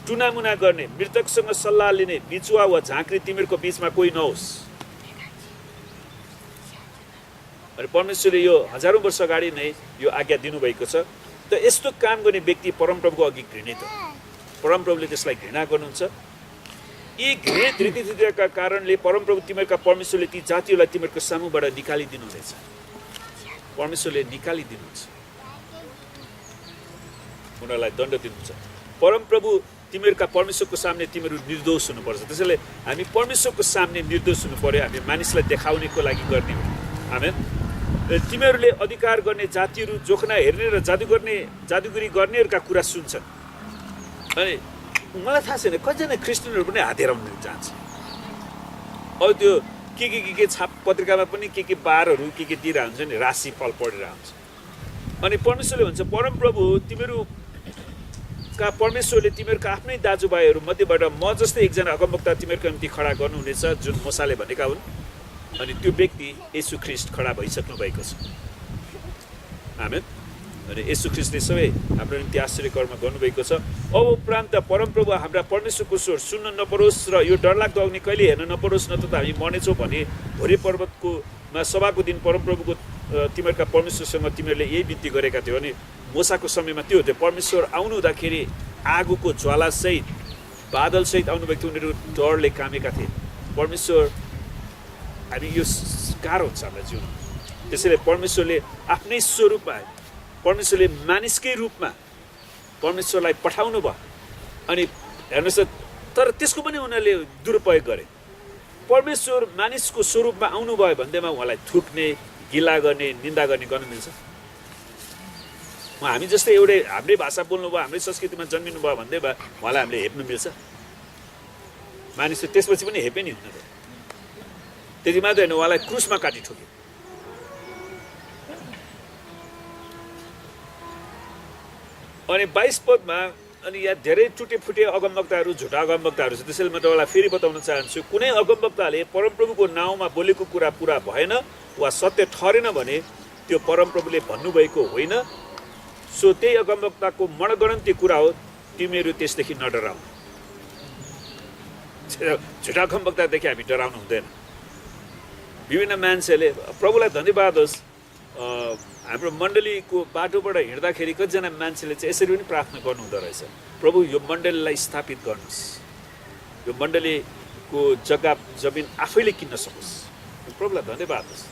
टुनामुना गर्ने, मृतकसँग सल्लाह लिने, बिचुवा वा झाँक्री तिमीहरूको बिचमा कोही नहोस्। अनि परमेश्वरले यो हजारौँ वर्ष अगाडि नै यो आज्ञा दिनुभएको छ। त यस्तो काम गर्ने व्यक्ति परमप्रभुको अघि घृणित हो। परमप्रभुले त्यसलाई घृणा गर्नुहुन्छ। यी घृणित रीतिथितिका कारणले परमप्रभु तिमीहरूका परमेश्वरले ती जातिहरूलाई तिमीहरूको सामुबाट निकालिदिनु हुनेछ। परमेश्वरले निकालिदिनुहुन्छ, उनीहरूलाई दण्ड दिनुहुन्छ। परमप्रभु तिमीहरूका परमेश्वरको सामने तिमीहरू निर्दोष हुनुपर्छ। त्यसैले हामी परमेश्वरको सामने निर्दोष हुनु पर्यो। हामी मानिसलाई देखाउनेको लागि गर्ने हो। आमेन। तिमीहरूले अधिकार गर्ने जातिहरू जोखना हेर्ने र जादुगरी गर्नेहरूका कुरा सुन्छन्। अनि मलाई थाहा छैन कतिजना क्रिस्चियनहरू पनि हात हेराउन जान्छ। अब त्यो के छाप पत्रिकामा पनि के बारहरू के दिइरहेको हुन्छ नि, राशिफल पढिरहेको हुन्छ। अनि परमेश्वरले भन्छ, परमप्रभु तिमीहरूका परमेश्वरले तिमीहरूका आफ्नै दाजुभाइहरू मध्येबाट म जस्तै एकजना अगमवक्ता तिमीहरूको निम्ति खडा गर्नुहुनेछ, जुन मूसाले भनेका हुन्। अनि त्यो व्यक्ति येशू ख्रीष्ट खडा भइसक्नु भएको छ। आमेन। अनि येशू ख्रीष्टले सबै हाम्रो निम्ति आश्चर्य कर्म गर्नुभएको छ। अब उपरान्त परमप्रभु हाम्रा परमेश्वरको स्वर सुन्न नपरोस् र यो डरलाग्दो अग्नि कहिले हेर्न नपरोस्, न त हामी मर्नेछौँ भने भोरे पर्वतकोमा सभाको दिन परमप्रभुको तिमीहरूका परमेश्वरसँग तिमीहरूले यही बिन्ती गरेका थियौ। अनि मूसाको समयमा त्यो थियो, परमेश्वर आउनु हुँदाखेरि आगोको ज्वालासहित बादलसहित आउनुभएको थियो। उनीहरू डरले कामेका थिए। परमेश्वर, हामी यो गाह्रो हुन्छ हामीलाई जिउन। त्यसैले परमेश्वरले आफ्नै स्वरूपमा, परमेश्वरले मानिसकै रूपमा परमेश्वरलाई पठाउनु भयो। अनि हेर्नुहोस्, तर त्यसको पनि उनीहरूले दुरुपयोग गरे। परमेश्वर मानिसको स्वरूपमा आउनुभयो भन्दैमा उहाँलाई थुक्ने, गिला गर्ने, निन्दा गर्ने गर्न मिल्छ? हामी जस्तै एउटै हाम्रै भाषा बोल्नुभयो, हाम्रै संस्कृतिमा जन्मिनु भयो भन्दैमा उहाँलाई हामीले हेप्नु मिल्छ? मानिसले त्यसपछि पनि हेपे नि हुन्न। त्यति मात्रै होइन, उहाँलाई क्रुसमा काटी ठोक्यो। अनि 22 पदमा, अनि यहाँ धेरै टुटे फुटे अगमवक्ताहरू, झुटा अगमवक्ताहरू छ। त्यसैले म तपाईँलाई फेरि बताउन चाहन्छु, कुनै अगमवक्ताले परमप्रभुको नाउँमा बोलेको कुरा पुरा भएन वा सत्य ठहरेन भने त्यो परमप्रभुले भन्नुभएको होइन। सो त्यही अगमवक्ताको मणगणन्ती कुरा हो, तिमीहरू त्यसदेखि नडराउ। झुटा अगमवक्तादेखि हामी डराउनु हुँदैन। विभिन्न मान्छेले, प्रभुलाई धन्यवाद होस्, हाम्रो मण्डलीको बाटोबाट हिँड्दाखेरि कतिजना मान्छेले चाहिँ यसरी पनि प्रार्थना गर्नु हुँदो रहेछ, प्रभु यो मण्डलीलाई स्थापित गर्नुहोस्, यो मण्डलीको जग्गा जमिन आफैले किन्न सकोस्। प्रभुलाई धन्यवाद होस्।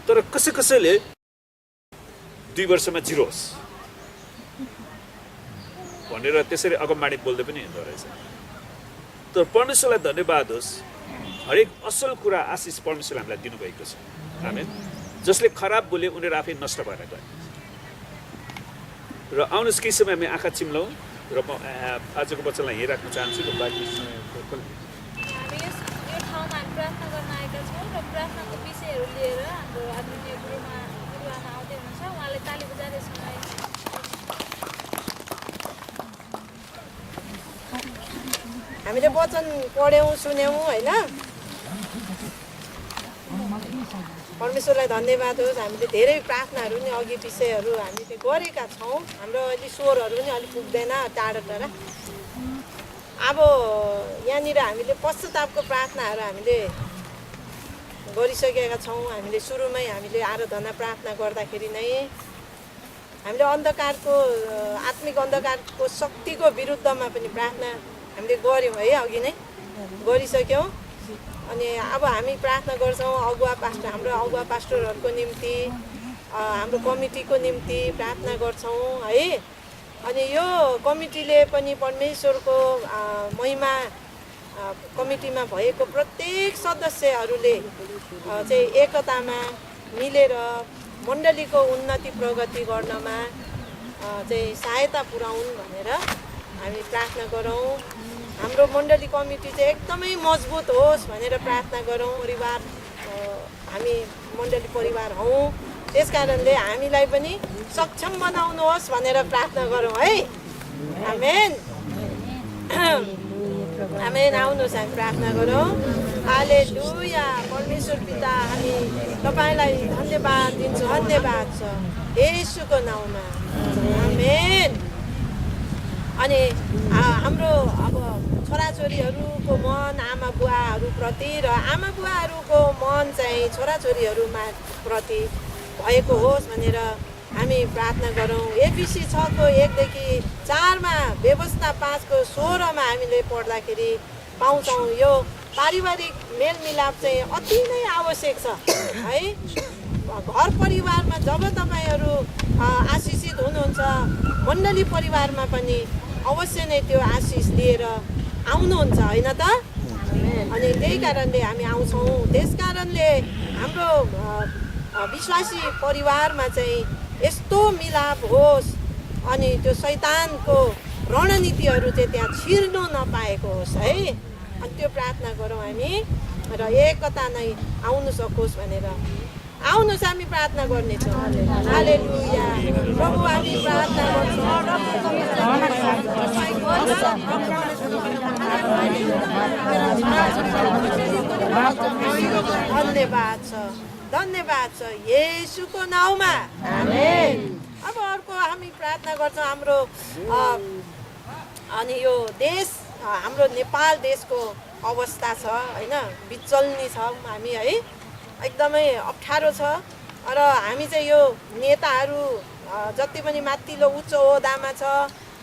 तर कसैले 2 वर्षमा 0 होस् भनेर त्यसरी अगमबाणी बोल्दै पनि हिँड्दो रहेछ। तर परमेश्वरलाई धन्यवाद होस्, हरेक असल कुरा आशिष परमेश्वरले हामीलाई दिनुभएको छ। आमेन। जसले खराब बोले उनीहरू आफै नष्ट भएर गए। र आउनुहोस् केही समय हामी आँखा चिम्लौँ र म आजको वचनलाई यहीँ राख्न चाहन्छु। र बाँकी समय यो ठाउँमा हामी प्रार्थना गर्न आएका छौँ र प्रार्थनाको विषयहरू लिएर हाम्रो आदरणीय गुरुआमा आउँदै हुनुहुन्छ। उहाँले ताली बजाएर सुनाए। हामीले वचन पढ्यौँ, सुन्यौँ होइन। परमेश्वरलाई धन्यवाद होस्। हामीले धेरै प्रार्थनाहरू नि अघि विषयहरू हामीले गरेका छौँ। हाम्रो अहिले स्वरहरू पनि अलिक पुग्दैन टाढा टाढा। अब यहाँनिर हामीले पश्चातापको प्रार्थनाहरू हामीले गरिसकेका छौँ। हामीले सुरुमै हामीले आराधना प्रार्थना गर्दाखेरि नै हामीले अन्धकारको आत्मिक अन्धकारको शक्तिको विरुद्धमा पनि प्रार्थना हामीले गऱ्यौँ है, अघि नै गरिसक्यौँ। अनि अब हामी प्रार्थना गर्छौँ हाम्रो अगुवा पास्टरहरूको निम्ति, हाम्रो कमिटीको निम्ति प्रार्थना गर्छौँ है। अनि यो कमिटीले पनि परमेश्वरको महिमा कमिटीमा भएको प्रत्येक सदस्यहरूले चाहिँ एकतामा मिलेर मण्डलीको उन्नति प्रगति गर्नमा चाहिँ सहायता पुर्याउन् भनेर हामी प्रार्थना गरौँ। हाम्रो मण्डली कमिटी चाहिँ एकदमै मजबुत होस् भनेर प्रार्थना गरौँ। परिवार हामी मण्डली परिवार हौँ, त्यस कारणले हामीलाई पनि सक्षम बनाउनुहोस् भनेर प्रार्थना गरौँ है। आमेन आमेन। आउनुहोस् हामी प्रार्थना गरौँ। हालेलुया। परमेश्वर पिता, हामी तपाईँलाई धन्यवाद दिन्छौँ, धन्यवाद छ येशूको नाउँमा। आमेन। अनि हाम्रो अब छोराछोरीहरूको मन आमा बुवाहरूप्रति र आमा बुवाहरूको मन चाहिँ छोराछोरीहरूमा प्रति भएको होस् भनेर हामी प्रार्थना गरौँ। एफिसी 6:1-4 व्यवस्था 5:16 हामीले पढ्दाखेरि पाउँछौँ यो पारिवारिक मेलमिलाप चाहिँ अति नै आवश्यक छ है। घर परिवारमा जब तपाईँहरू आशिषित हुनुहुन्छ, मण्डली परिवारमा पनि अवश्य नै त्यो आशिष लिएर आउनुहुन्छ होइन त। अनि त्यही कारणले हामी आउँछौँ। त्यस कारणले हाम्रो विश्वासी परिवारमा चाहिँ यस्तो मिलाप होस् अनि त्यो शैतानको रणनीतिहरू चाहिँ त्यहाँ छिर्नु नपाएको होस् है। अनि त्यो प्रार्थना गरौँ हामी र एकता नै आउनु सकोस् भनेर। आउनुहोस् हामी प्रार्थना गर्नेछौँ। हालेलुया। प्रभु हामी प्रार्थना गर्छौँ। धन्यवाद छ, धन्यवाद छ येशूको नाउँमा। आमेन। अब अर्को हामी प्रार्थना गर्छौँ हाम्रो अनि यो देश, हाम्रो नेपाल देशको अवस्था छ होइन, बिचल्नी छौँ हामी है, एकदमै अप्ठ्यारो छ। र हामी चाहिँ यो नेताहरू जति पनि माथिल्लो उच्च ओहदामा छ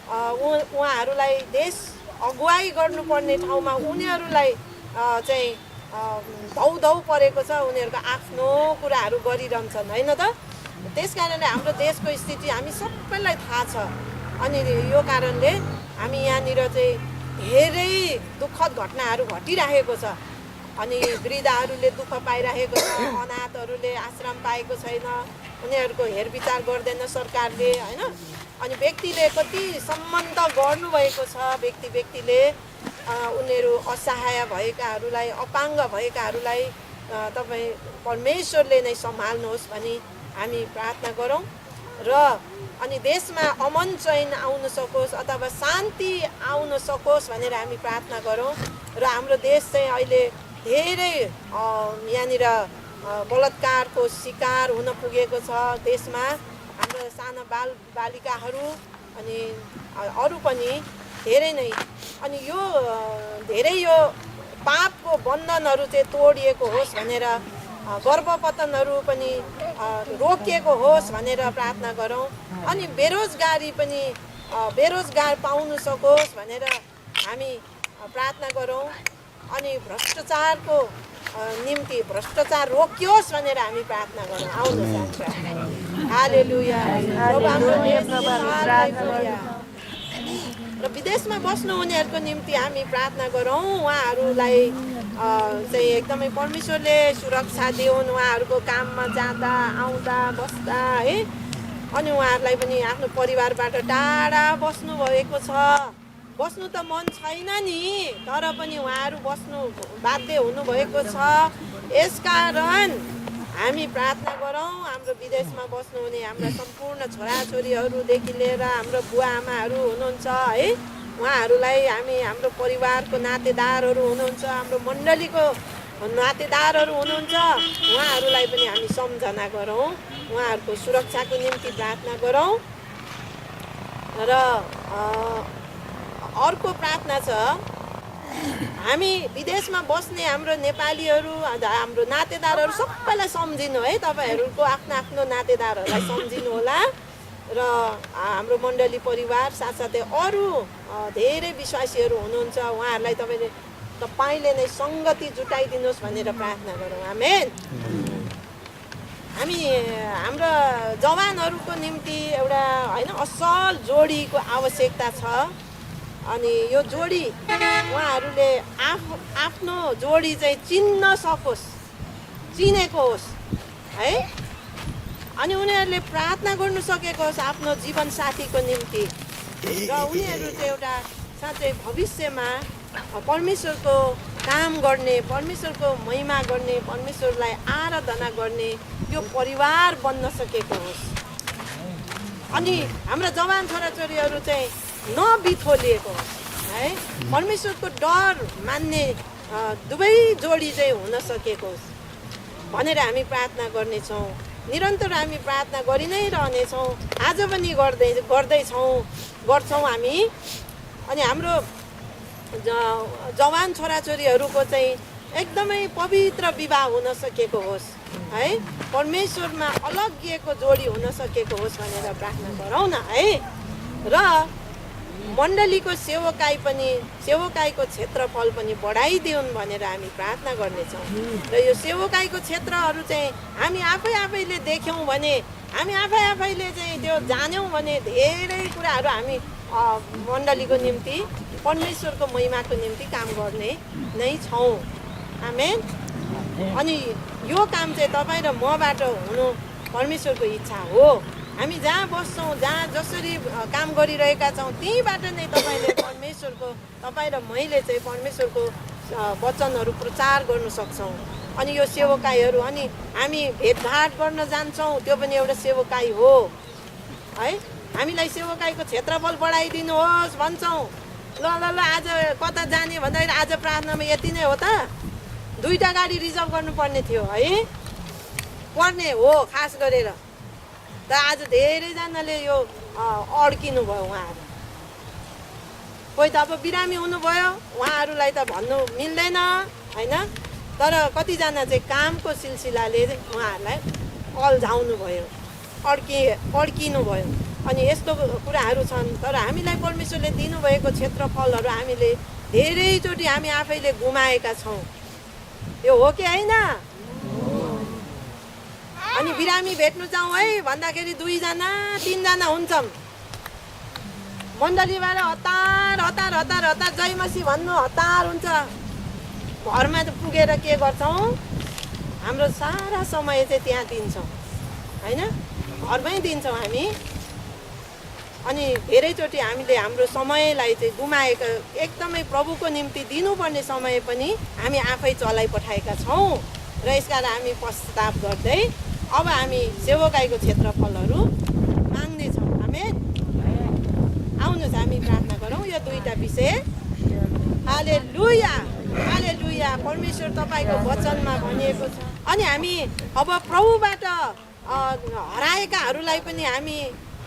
उहाँहरूलाई देश अगुवाई गर्नुपर्ने ठाउँमा उनीहरूलाई चाहिँ धौधौ परेको छ। उनीहरूको आफ्नो कुराहरू गरिरहन्छन् होइन त। त्यस कारणले हाम्रो देशको स्थिति हामी सबैलाई थाहा छ। अनि यो कारणले हामी यहाँनिर चाहिँ धेरै दुःखद घटनाहरू घटिरहेको छ। अनि वृद्धहरूले दुःख पाइरहेको छ, अनाथहरूले आश्रम पाएको छैन, उनीहरूको हेरविचार गर्दैन सरकारले होइन। अनि व्यक्तिले कति सम्बन्ध गर्नुभएको छ, व्यक्तिले उनीहरू असहाय भएकाहरूलाई, अपाङ्ग भएकाहरूलाई तपाईँ परमेश्वरले नै सम्हाल्नुहोस् भनी हामी प्रार्थना गरौँ। र अनि देशमा अमन चैन आउन सकोस् अथवा शान्ति आउन सकोस् भनेर हामी प्रार्थना गरौँ। र हाम्रो देश चाहिँ अहिले धेरै यहाँनिर बलात्कारको शिकार हुन पुगेको छ। देशमा हाम्रो साना बालिकाहरू अनि अरू पनि धेरै नै। अनि यो धेरै यो पापको बन्धनहरू चाहिँ तोडिएको होस् भनेर, गर्भपतनहरू पनि रोकिएको होस् भनेर प्रार्थना गरौँ। अनि बेरोजगारी पनि बेरोजगार पाउन सकोस् भनेर हामी प्रार्थना गरौँ। अनि भ्रष्टाचारको निम्ति भ्रष्टाचार रोकियोस् भनेर हामी प्रार्थना गरौँ। आउनुहोस् हालेलुया। र विदेशमा बस्नुहुनेहरूको निम्ति हामी प्रार्थना गरौँ। उहाँहरूलाई चाहिँ एकदमै परमेश्वरले सुरक्षा दिउन्, उहाँहरूको काममा जाँदा आउँदा बस्दा है। अनि उहाँहरूलाई पनि आफ्नो परिवारबाट टाढा बस्नु भएको छ। बस्नु त मन छैन नि, तर पनि उहाँहरू बस्नु बाध्य हुनुभएको छ। यसकारण हामी प्रार्थना गरौँ हाम्रो विदेशमा बस्नुहुने हाम्रा सम्पूर्ण छोराछोरीहरूदेखि लिएर हाम्रो बुवा आमाहरू हुनुहुन्छ है, उहाँहरूलाई हामी हाम्रो परिवारको नातेदारहरू हुनुहुन्छ, हाम्रो मण्डलीको नातेदारहरू हुनुहुन्छ, उहाँहरूलाई पनि हामी सम्झना गरौँ, उहाँहरूको सुरक्षाको निम्ति प्रार्थना गरौँ। र अर्को प्रार्थना छ, हामी विदेशमा बस्ने हाम्रो नेपालीहरू, हाम्रो नातेदारहरू सबैलाई सम्झिनु है। तपाईँहरूको आफ्नो आफ्नो नातेदारहरूलाई सम्झिनु होला। र र हाम्रो मण्डली परिवार साथसाथै अरू धेरै विश्वासीहरू हुनुहुन्छ उहाँहरूलाई तपाईँले नै सङ्गति जुटाइदिनुहोस् भनेर प्रार्थना गरौँ। आमेन। हामी हाम्रा जवानहरूको निम्ति एउटा होइन असल जोडीको आवश्यकता छ। अनि यो जोडी उहाँहरूले आफ्नो जोडी चाहिँ चिन्न सकोस्, चिनेको होस् है। अनि उनीहरूले प्रार्थना गर्नु सकेको होस् आफ्नो जीवन साथीको निम्ति र उनीहरू चाहिँ एउटा साँच्चै भविष्यमा परमेश्वरको काम गर्ने, परमेश्वरको महिमा गर्ने, परमेश्वरलाई आराधना गर्ने त्यो परिवार बन्न सकेको होस्। अनि हाम्रा जवान छोराछोरीहरू चाहिँ नबिथोलिएको होस् है। परमेश्वरको डर मान्ने दुवै जोडी चाहिँ हुन सकेको होस् भनेर हामी प्रार्थना गर्नेछौँ। निरन्तर हामी प्रार्थना गरि नै रहनेछौँ, आज पनि गर्छौँ हामी। अनि हाम्रो जवान छोराछोरीहरूको चाहिँ एकदमै पवित्र विवाह हुन सकेको होस् है। परमेश्वरमा अलग्गिएको जोडी हुन सकेको होस् भनेर प्रार्थना गरौँ न है। र मण्डलीको सेवकाईको क्षेत्रफल पनि बढाइदिउन् भनेर हामी प्रार्थना गर्नेछौँ। र यो सेवकाईको क्षेत्रहरू चाहिँ हामी आफैले देख्यौँ भने, हामी आफैले चाहिँ त्यो जान्यौँ भने धेरै कुराहरू हामी मण्डलीको निम्ति, परमेश्वरको महिमाको निम्ति काम गर्ने नै छौँ। आमेन। अनि यो काम चाहिँ तपाईँ र मबाट हुनु परमेश्वरको इच्छा हो। हामी जहाँ बस्छौँ, जहाँ जसरी काम गरिरहेका छौँ, त्यहीँबाट नै तपाईँ र मैले चाहिँ परमेश्वरको वचनहरू प्रचार गर्न सक्छौँ। अनि यो सेवकाईहरू, अनि हामी भेटघाट गर्न जान्छौँ, त्यो पनि एउटा सेवकाई हो है। हामीलाई सेवकाईको क्षेत्रफल बढाइदिनुहोस् भन्छौँ। ल आज कता जाने भन्दाखेरि आज प्रार्थनामा यति नै हो त, 2टा गाडी रिजर्भ गर्नुपर्ने थियो है, पर्ने हो खास गरेर। त आज धेरैजनाले यो अड्किनु भयो। उहाँहरू कोही त अब बिरामी हुनुभयो, उहाँहरूलाई त भन्नु मिल्दैन होइन। तर कतिजना चाहिँ कामको सिलसिलाले उहाँहरूलाई अल्झाउनु भयो, अड्किनु भयो। अनि यस्तो कुराहरू छन्। तर हामीलाई परमेश्वरले दिनुभएको क्षेत्रफलहरू हामीले धेरैचोटि हामी आफैले गुमाएका छौँ। यो हो कि होइन? अनि बिरामी भेट्नु जाउँ है भन्दाखेरि 2जना 3जना हुन्छौँ। मण्डलीबाट हतार जय मसी भन्नु हतार हुन्छ। घरमा पुगेर के गर्छौँ, हाम्रो सारा समय चाहिँ त्यहाँ दिन्छौँ होइन, घरमै दिन्छौँ हामी। अनि धेरैचोटि हामीले हाम्रो समयलाई चाहिँ गुमाएको, एकदमै प्रभुको निम्ति दिनुपर्ने समय पनि हामी आफै चलाइपठाएका छौँ। र यसकारण हामी पश्चाताप गर्दै अब हामी सेवकाईको क्षेत्रफलहरू माग्नेछौँ। आमेन। आउनुहोस् हामी प्रार्थना गरौँ यो 2टा विषय। हालेलुया, हालेलुया। परमेश्वर तपाईँको वचनमा भनिएको छ। अनि हामी अब प्रभुबाट हराएकाहरूलाई पनि हामी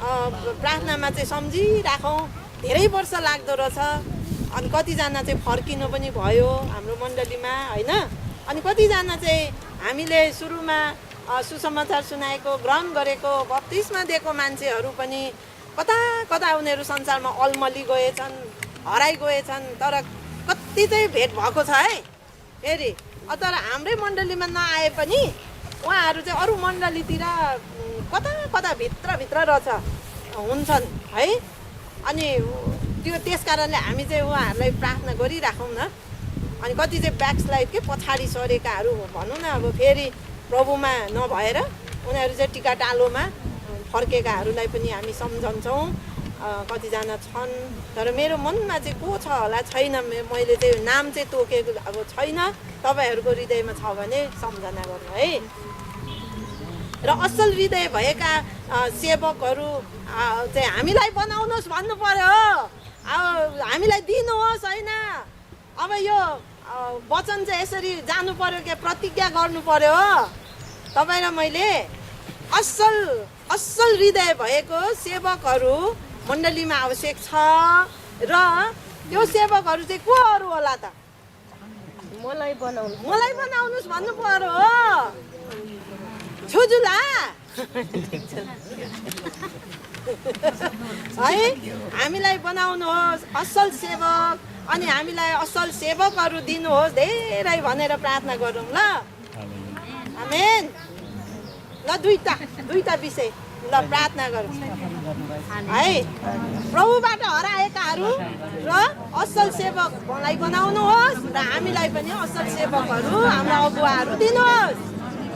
प्रार्थनामा चाहिँ सम्झिराखौँ। धेरै वर्ष लाग्दो रहेछ। अनि कतिजना चाहिँ फर्किनु पनि भयो हाम्रो मण्डलीमा होइन। अनि कतिजना चाहिँ हामीले सुरुमा सुसमाचार सुनाएको, ग्रहण गरेको, बप्तिस्मा दिएको मान्छेहरू पनि कता उनीहरू संसारमा अलमली गएछन्, हराइ गएछन्। तर कति चाहिँ भेट भएको छ है फेरि। तर हाम्रै मण्डलीमा नआए पनि उहाँहरू चाहिँ अरू मण्डलीतिर कता भित्र रहेछ हुन्छन् है। अनि त्यस कारणले हामी चाहिँ उहाँहरूलाई प्रार्थना गरिराखौँ न। अनि कति चाहिँ ब्याकस्लाइड के पछाडि सरेकाहरू भनौँ न, अब फेरि प्रभुमा नभएर उनीहरू चाहिँ टिकाटालोमा फर्केकाहरूलाई पनि हामी सम्झन्छौँ। कतिजना छन्, तर मेरो मनमा चाहिँ को छ होला छैन, मैले चाहिँ नाम चाहिँ तोकेको अब छैन। तपाईँहरूको हृदयमा छ भने सम्झना गर्नु है। र असल हृदय भएका सेवकहरू चाहिँ हामीलाई बनाउनुहोस् भन्नु पर्यो, हामीलाई दिनुहोस् होइन। अब यो वचन चाहिँ यसरी जानु पर्यो कि प्रतिज्ञा गर्नु पर्यो। तपाईँ र मैले असल हृदय भएको सेवकहरू मण्डलीमा आवश्यक छ। र त्यो सेवकहरू चाहिँ कोहरू होला त? मलाई बनाउनुहोस् भन्नु पर्यो हो। छुजुला है हामीलाई बनाउनुहोस् असल सेवक अनि हामीलाई असल सेवकहरू दिनुहोस् धेरै भनेर प्रार्थना गरौँ ल आमेन ल दुईटा विषय ल प्रार्थना गरौँ है प्रभुबाट हराएकाहरू र असल सेवकलाई बनाउनुहोस् र हामीलाई पनि असल सेवकहरू हाम्रा अगुवाहरू दिनुहोस्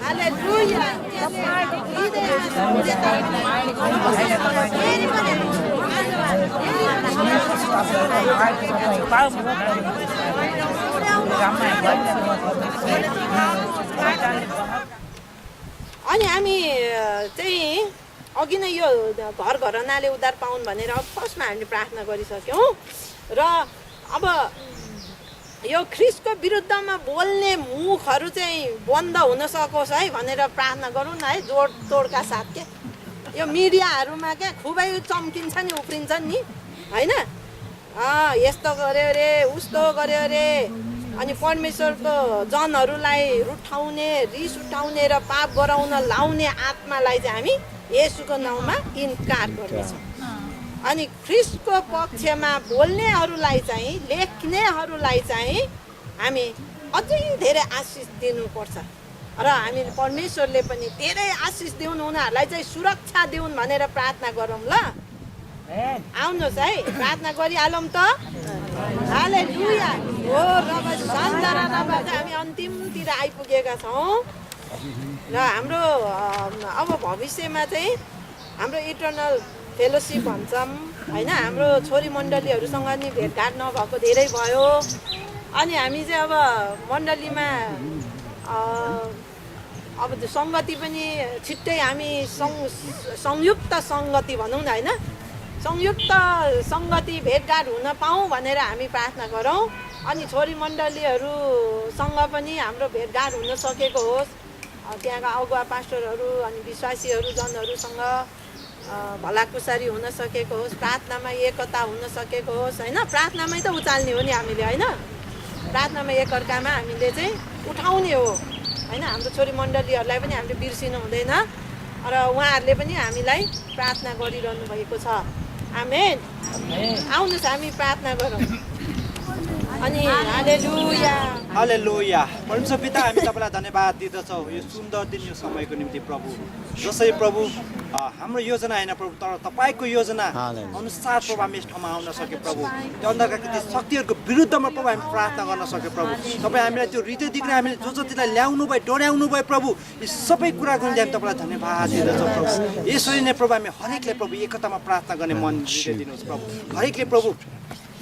हालेलुया अनि हामी चाहिँ अघि नै यो घर घरनाले उद्धार पाउन् भनेर फर्स्टमा हामीले प्रार्थना गरिसक्यौँ र अब यो ख्रिस्टको विरुद्धमा बोल्ने मुखहरू चाहिँ बन्द हुन सकोस् है भनेर प्रार्थना गरौँ न है जोड तोडका साथ के यो मिडियाहरूमा क्या खुबै चम्किन्छ नि उफ्रिन्छन् नि होइन यस्तो गर्यो अरे उस्तो गर्यो अरे अनि परमेश्वरको जनहरूलाई रुठाउने रिस उठाउने र पाप गराउन लाउने आत्मालाई चाहिँ हामी येशूको नाउँमा इन्कार गर्नेछौँ अनि ख्रिस्टको पक्षमा बोल्नेहरूलाई चाहिँ लेख्नेहरूलाई चाहिँ हामी अझै धेरै आशिष दिनुपर्छ र हामी परमेश्वरले पनि धेरै आशिष दिउन् उनीहरूलाई चाहिँ सुरक्षा दिउन् भनेर प्रार्थना गरौँ ल आउनुहोस् है प्रार्थना गरिहालौँ त हालेलुया हो रब सन्दरा रब हामी अन्तिमतिर आइपुगेका छौँ र हाम्रो अब भविष्यमा चाहिँ हाम्रो इटर्नल फेलोसिप भन्छौँ होइन हाम्रो छोरी मण्डलीहरूसँग नि भेटघाट नभएको धेरै भयो अनि हामी चाहिँ अब मण्डलीमा अब त्यो सङ्गति पनि छिट्टै हामी संयुक्त सङ्गति भनौँ न होइन संयुक्त सङ्गति भेटघाट हुन पाऊँ भनेर हामी प्रार्थना गरौँ अनि छोरी मण्डलीहरूसँग पनि हाम्रो भेटघाट हुन सकेको होस् त्यहाँका अगुवा पास्टरहरू अनि विश्वासीहरू जनहरूसँग भलाकुसारी हुन सकेको होस् प्रार्थनामा एकता हुन सकेको होस् होइन प्रार्थनामै त उचाल्ने हो नि हामीले होइन प्रार्थनामा एकअर्कामा हामीले चाहिँ उठाउने हो होइन हाम्रो छोरी मण्डलीहरूलाई पनि हामीले बिर्सिनु हुँदैन र उहाँहरूले पनि हामीलाई प्रार्थना गरिरहनु भएको छ आमेन आउनुहोस् हामी प्रार्थना गरौँ अनि हालेलुया हालेलुया परमेश्वर पिता हामी तपाईँलाई धन्यवाद दिँदछौँ यो सुन्दर दिन यो समयको निम्ति प्रभु जसरी प्रभु हाम्रो योजना होइन प्रभु तर तपाईँको योजना अनुसार प्रभु हामी यस ठाउँमा आउन सक्यो प्रभु त्यो अन्धकारको त्यो शक्तिहरूको विरुद्धमा प्रभु हामी प्रार्थना गर्न सक्यो प्रभु तपाईँ हामीलाई त्यो हृदयदेखि हामीले जो जतिलाई ल्याउनु भयो डोर्याउनु भयो प्रभु यी सबै कुराको निम्ति हामी तपाईँलाई धन्यवाद दिँदछौँ प्रभु यसरी नै प्रभु हामी हरेकले प्रभु एकतामा प्रार्थना गर्ने मन हृदय दिनुहोस् प्रभु हरेकले प्रभु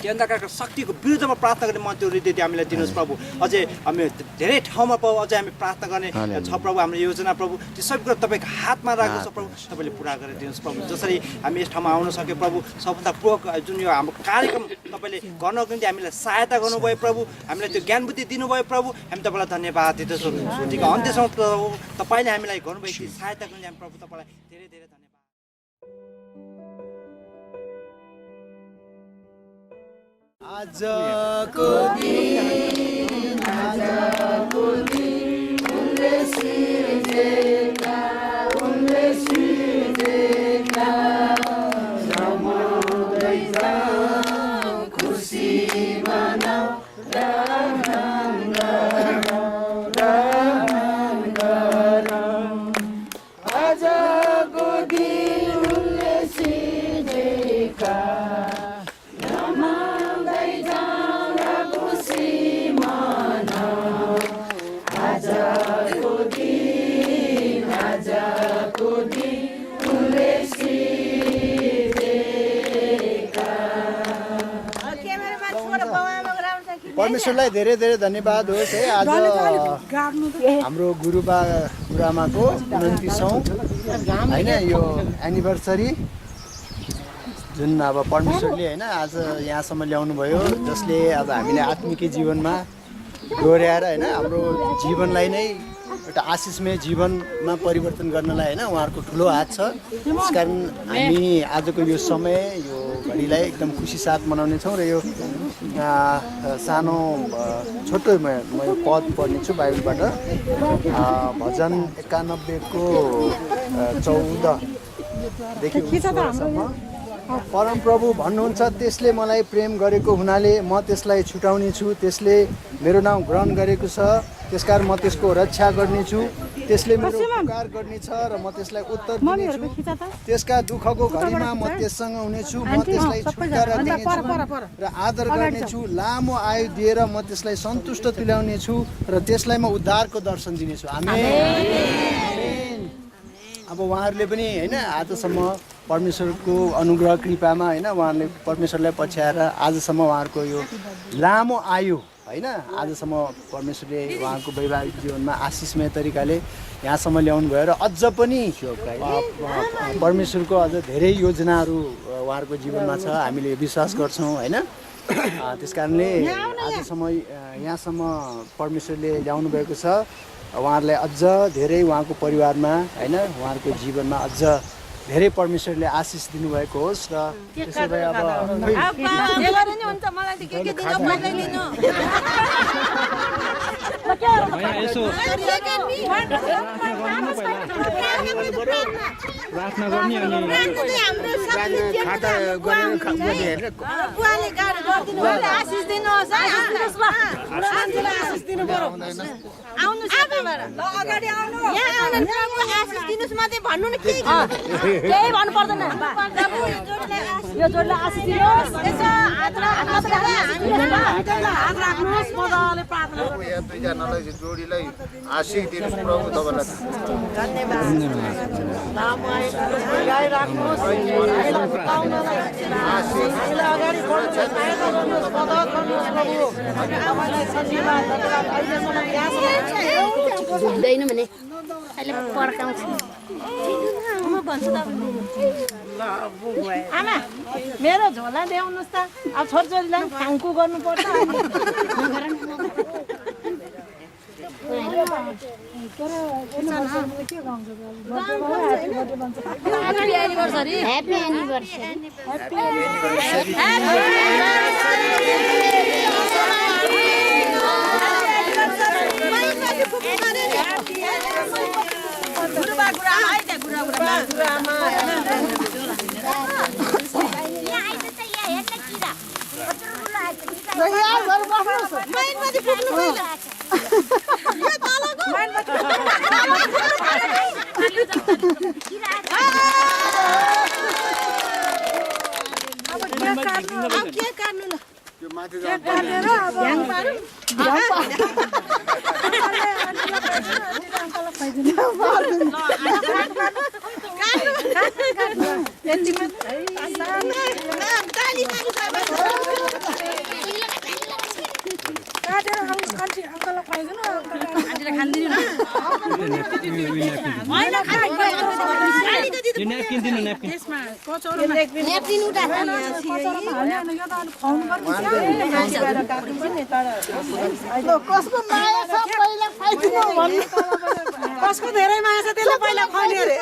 त्यो अन्धकारको शक्तिको विरुद्धमा प्रार्थना गर्ने मन त्यो हृदय हामीलाई दिनुहोस् प्रभु अझै हामी धेरै ठाउँमा प्रभु अझै हामी प्रार्थना गर्ने छ प्रभु हाम्रो योजना प्रभु त्यो सबै कुरा तपाईँको हातमा राख्नु छ प्रभु तपाईँले पुरा गरेर दिनुहोस् प्रभु जसरी हामी यस ठाउँमा आउन सक्यो प्रभु सबभन्दा पूर्वक जुन यो हाम्रो कार्यक्रम तपाईँले गर्नको निम्ति हामीलाई सहायता गर्नुभयो प्रभु हामीलाई त्यो ज्ञान बुद्धि दिनुभयो प्रभु हामी तपाईँलाई धन्यवाद दिँदछौँ श्रुतिको अन्त्यसम्म प्रभु तपाईँले हामीलाई गर्नुभएको सहायताको निम्ति हामी प्रभु तपाईँलाई धेरै धेरै धन्यवाद आजको दिन उनले सिर्जेका रमाउँदै जाऊ खुसी मनाऊ आजको दिन उनले सिर्जेका परमेश्वरलाई धेरै धेरै धन्यवाद होस् है आज हाम्रो गुरुबा गुरुआमाको 29औँ होइन यो एनिभर्सरी जुन अब परमेश्वरले होइन आज यहाँसम्म ल्याउनु भयो जसले अब हामीले आत्मिक जीवनमा डोर्याएर होइन हाम्रो जीवनलाई नै एउटा आशिषमय जीवनमा परिवर्तन गर्नलाई होइन उहाँहरूको ठुलो हात छ त्यसकारण हामी आजको यो समय यो घडीलाई एकदम खुसी साथ मनाउनेछौँ र यो सानो छोटो म यो पद पढ्नेछु बाइबलबाट भजन 91 को 14 देखि सोह्रसम्म परमप्रभु भन्नुहुन्छ त्यसले मलाई प्रेम गरेको हुनाले म त्यसलाई छुटाउने छु, त्यसले मेरो नाम ग्रहण गरेको छ त्यसकारण म त्यसको रक्षा गर्नेछु, त्यसले मेरो उपकार गर्नेछ र म त्यसलाई उत्तर दिनेछु, त्यसका दुःखको घडीमा म त्यससँग हुनेछु, म त्यसलाई छुटकारा दिनेछु र आदर गर्नेछु, लामो आयु दिएर म त्यसलाई सन्तुष्ट तुल्याउनेछु र त्यसलाई म उद्धारको दर्शन दिनेछु। आमेन। अब उहाँहरूले पनि होइन आजसम्म परमेश्वरको अनुग्रह कृपामा होइन उहाँहरूले परमेश्वरलाई पछ्याएर आजसम्म उहाँहरूको यो लामो आयु होइन आजसम्म परमेश्वरले उहाँको वैवाहिक जीवनमा आशिषमय तरिकाले यहाँसम्म ल्याउनु भयो र अझ पनि परमेश्वरको अझ धेरै योजनाहरू उहाँहरूको जीवनमा छ, हामीले विश्वास गर्छौँ होइन। त्यस कारणले आजसम्म यहाँसम्म परमेश्वरले ल्याउनु भएको छ। उहाँहरूलाई अझ धेरै उहाँको परिवारमा होइन उहाँहरूको जीवनमा अझ धेरै परमेश्वरले आशिष दिनुभएको होस् र त्यसै भए अब प्रार्थना गर्ने अनि खाता गरेर बुवाले गाडी गर्दिनु भयो आशिष दिनुहोस् है आशिष दिनु पर्यो आउनु सबैबाट ल अगाडि आउनु यहाँ आउनु प्रभु आशिष दिनुस् मात्रै भन्नु न केही भन्नु पर्दैन प्रभु यो जोडले आशिष दिनुहोस् यसो हात राख्नुहोस् मजाले प्रार्थना गर्नु यहाँ दुईजनालाई जोडीलाई आशिष दिनुहोस् प्रभु तपाईलाई धन्यवाद लामो गाई राख्नुहोस् अगाडि हुँदैन भने अहिले पर्काउँछु म भन्छु आमा मेरो झोला ल्याउनुहोस् त अब छोरछोरीलाई खाङकु गर्नुपर्छ ह्यापी एनिभर्सरी कसको धेरै माया छ त्यसलाई पहिला खुवाउने अरे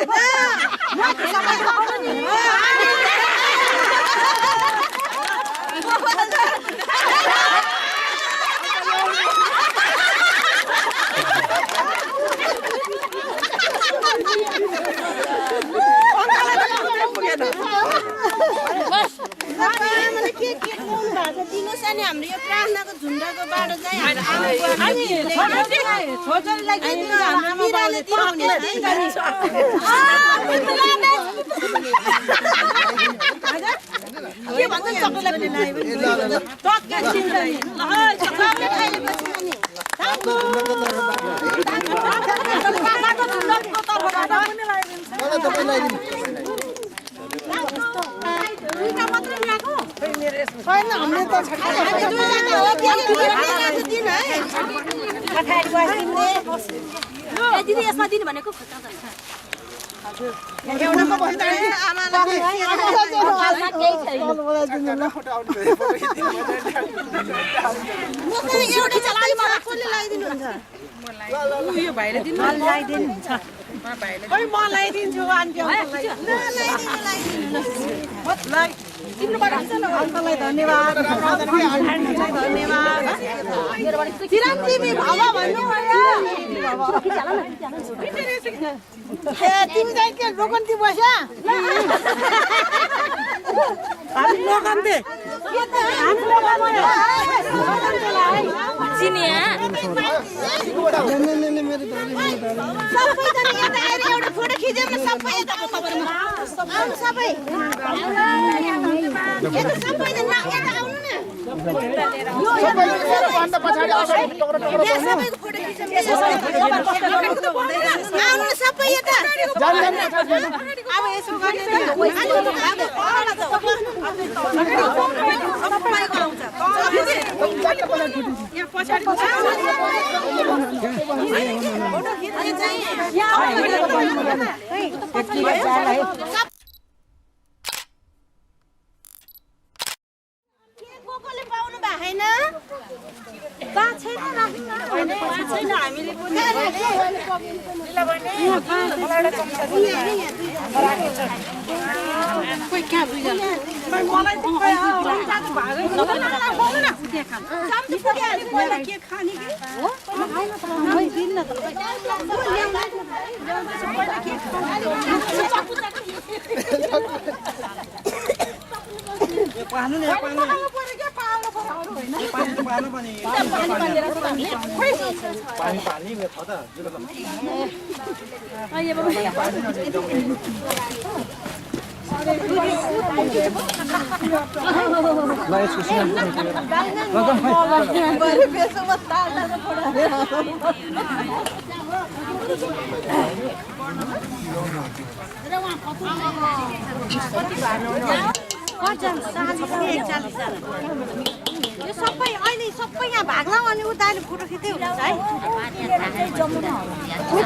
दिनुहोस् अनि हाम्रो यो प्रार्थनाको झुन्डाको बाटो चाहिँ दिदी यसमा दिनु भनेको यो भाइले दिनु मलाई दिन्छु अङ्कललाई धन्यवाद चिरञ्जीवी भव भन्नु तिमी चाहिँ के लोकन्ती बस्या चिनिया सबैजना यता आएर एउटा फोटो खिचौँ न सबै यता आउनु सबै यता सबैजना यता आउनु न सबैको फोटो खिचौँ आउनु न सबै यता अब यसो गर्ने सबैको आउँछ यहाँ पछाडि कोकोले पाउनु भएको छैन हामीले यो सबै अहिले सबै यहाँ भाग्ला अनि उता अहिले फोटो खिच्दै हुन्छ है यहाँ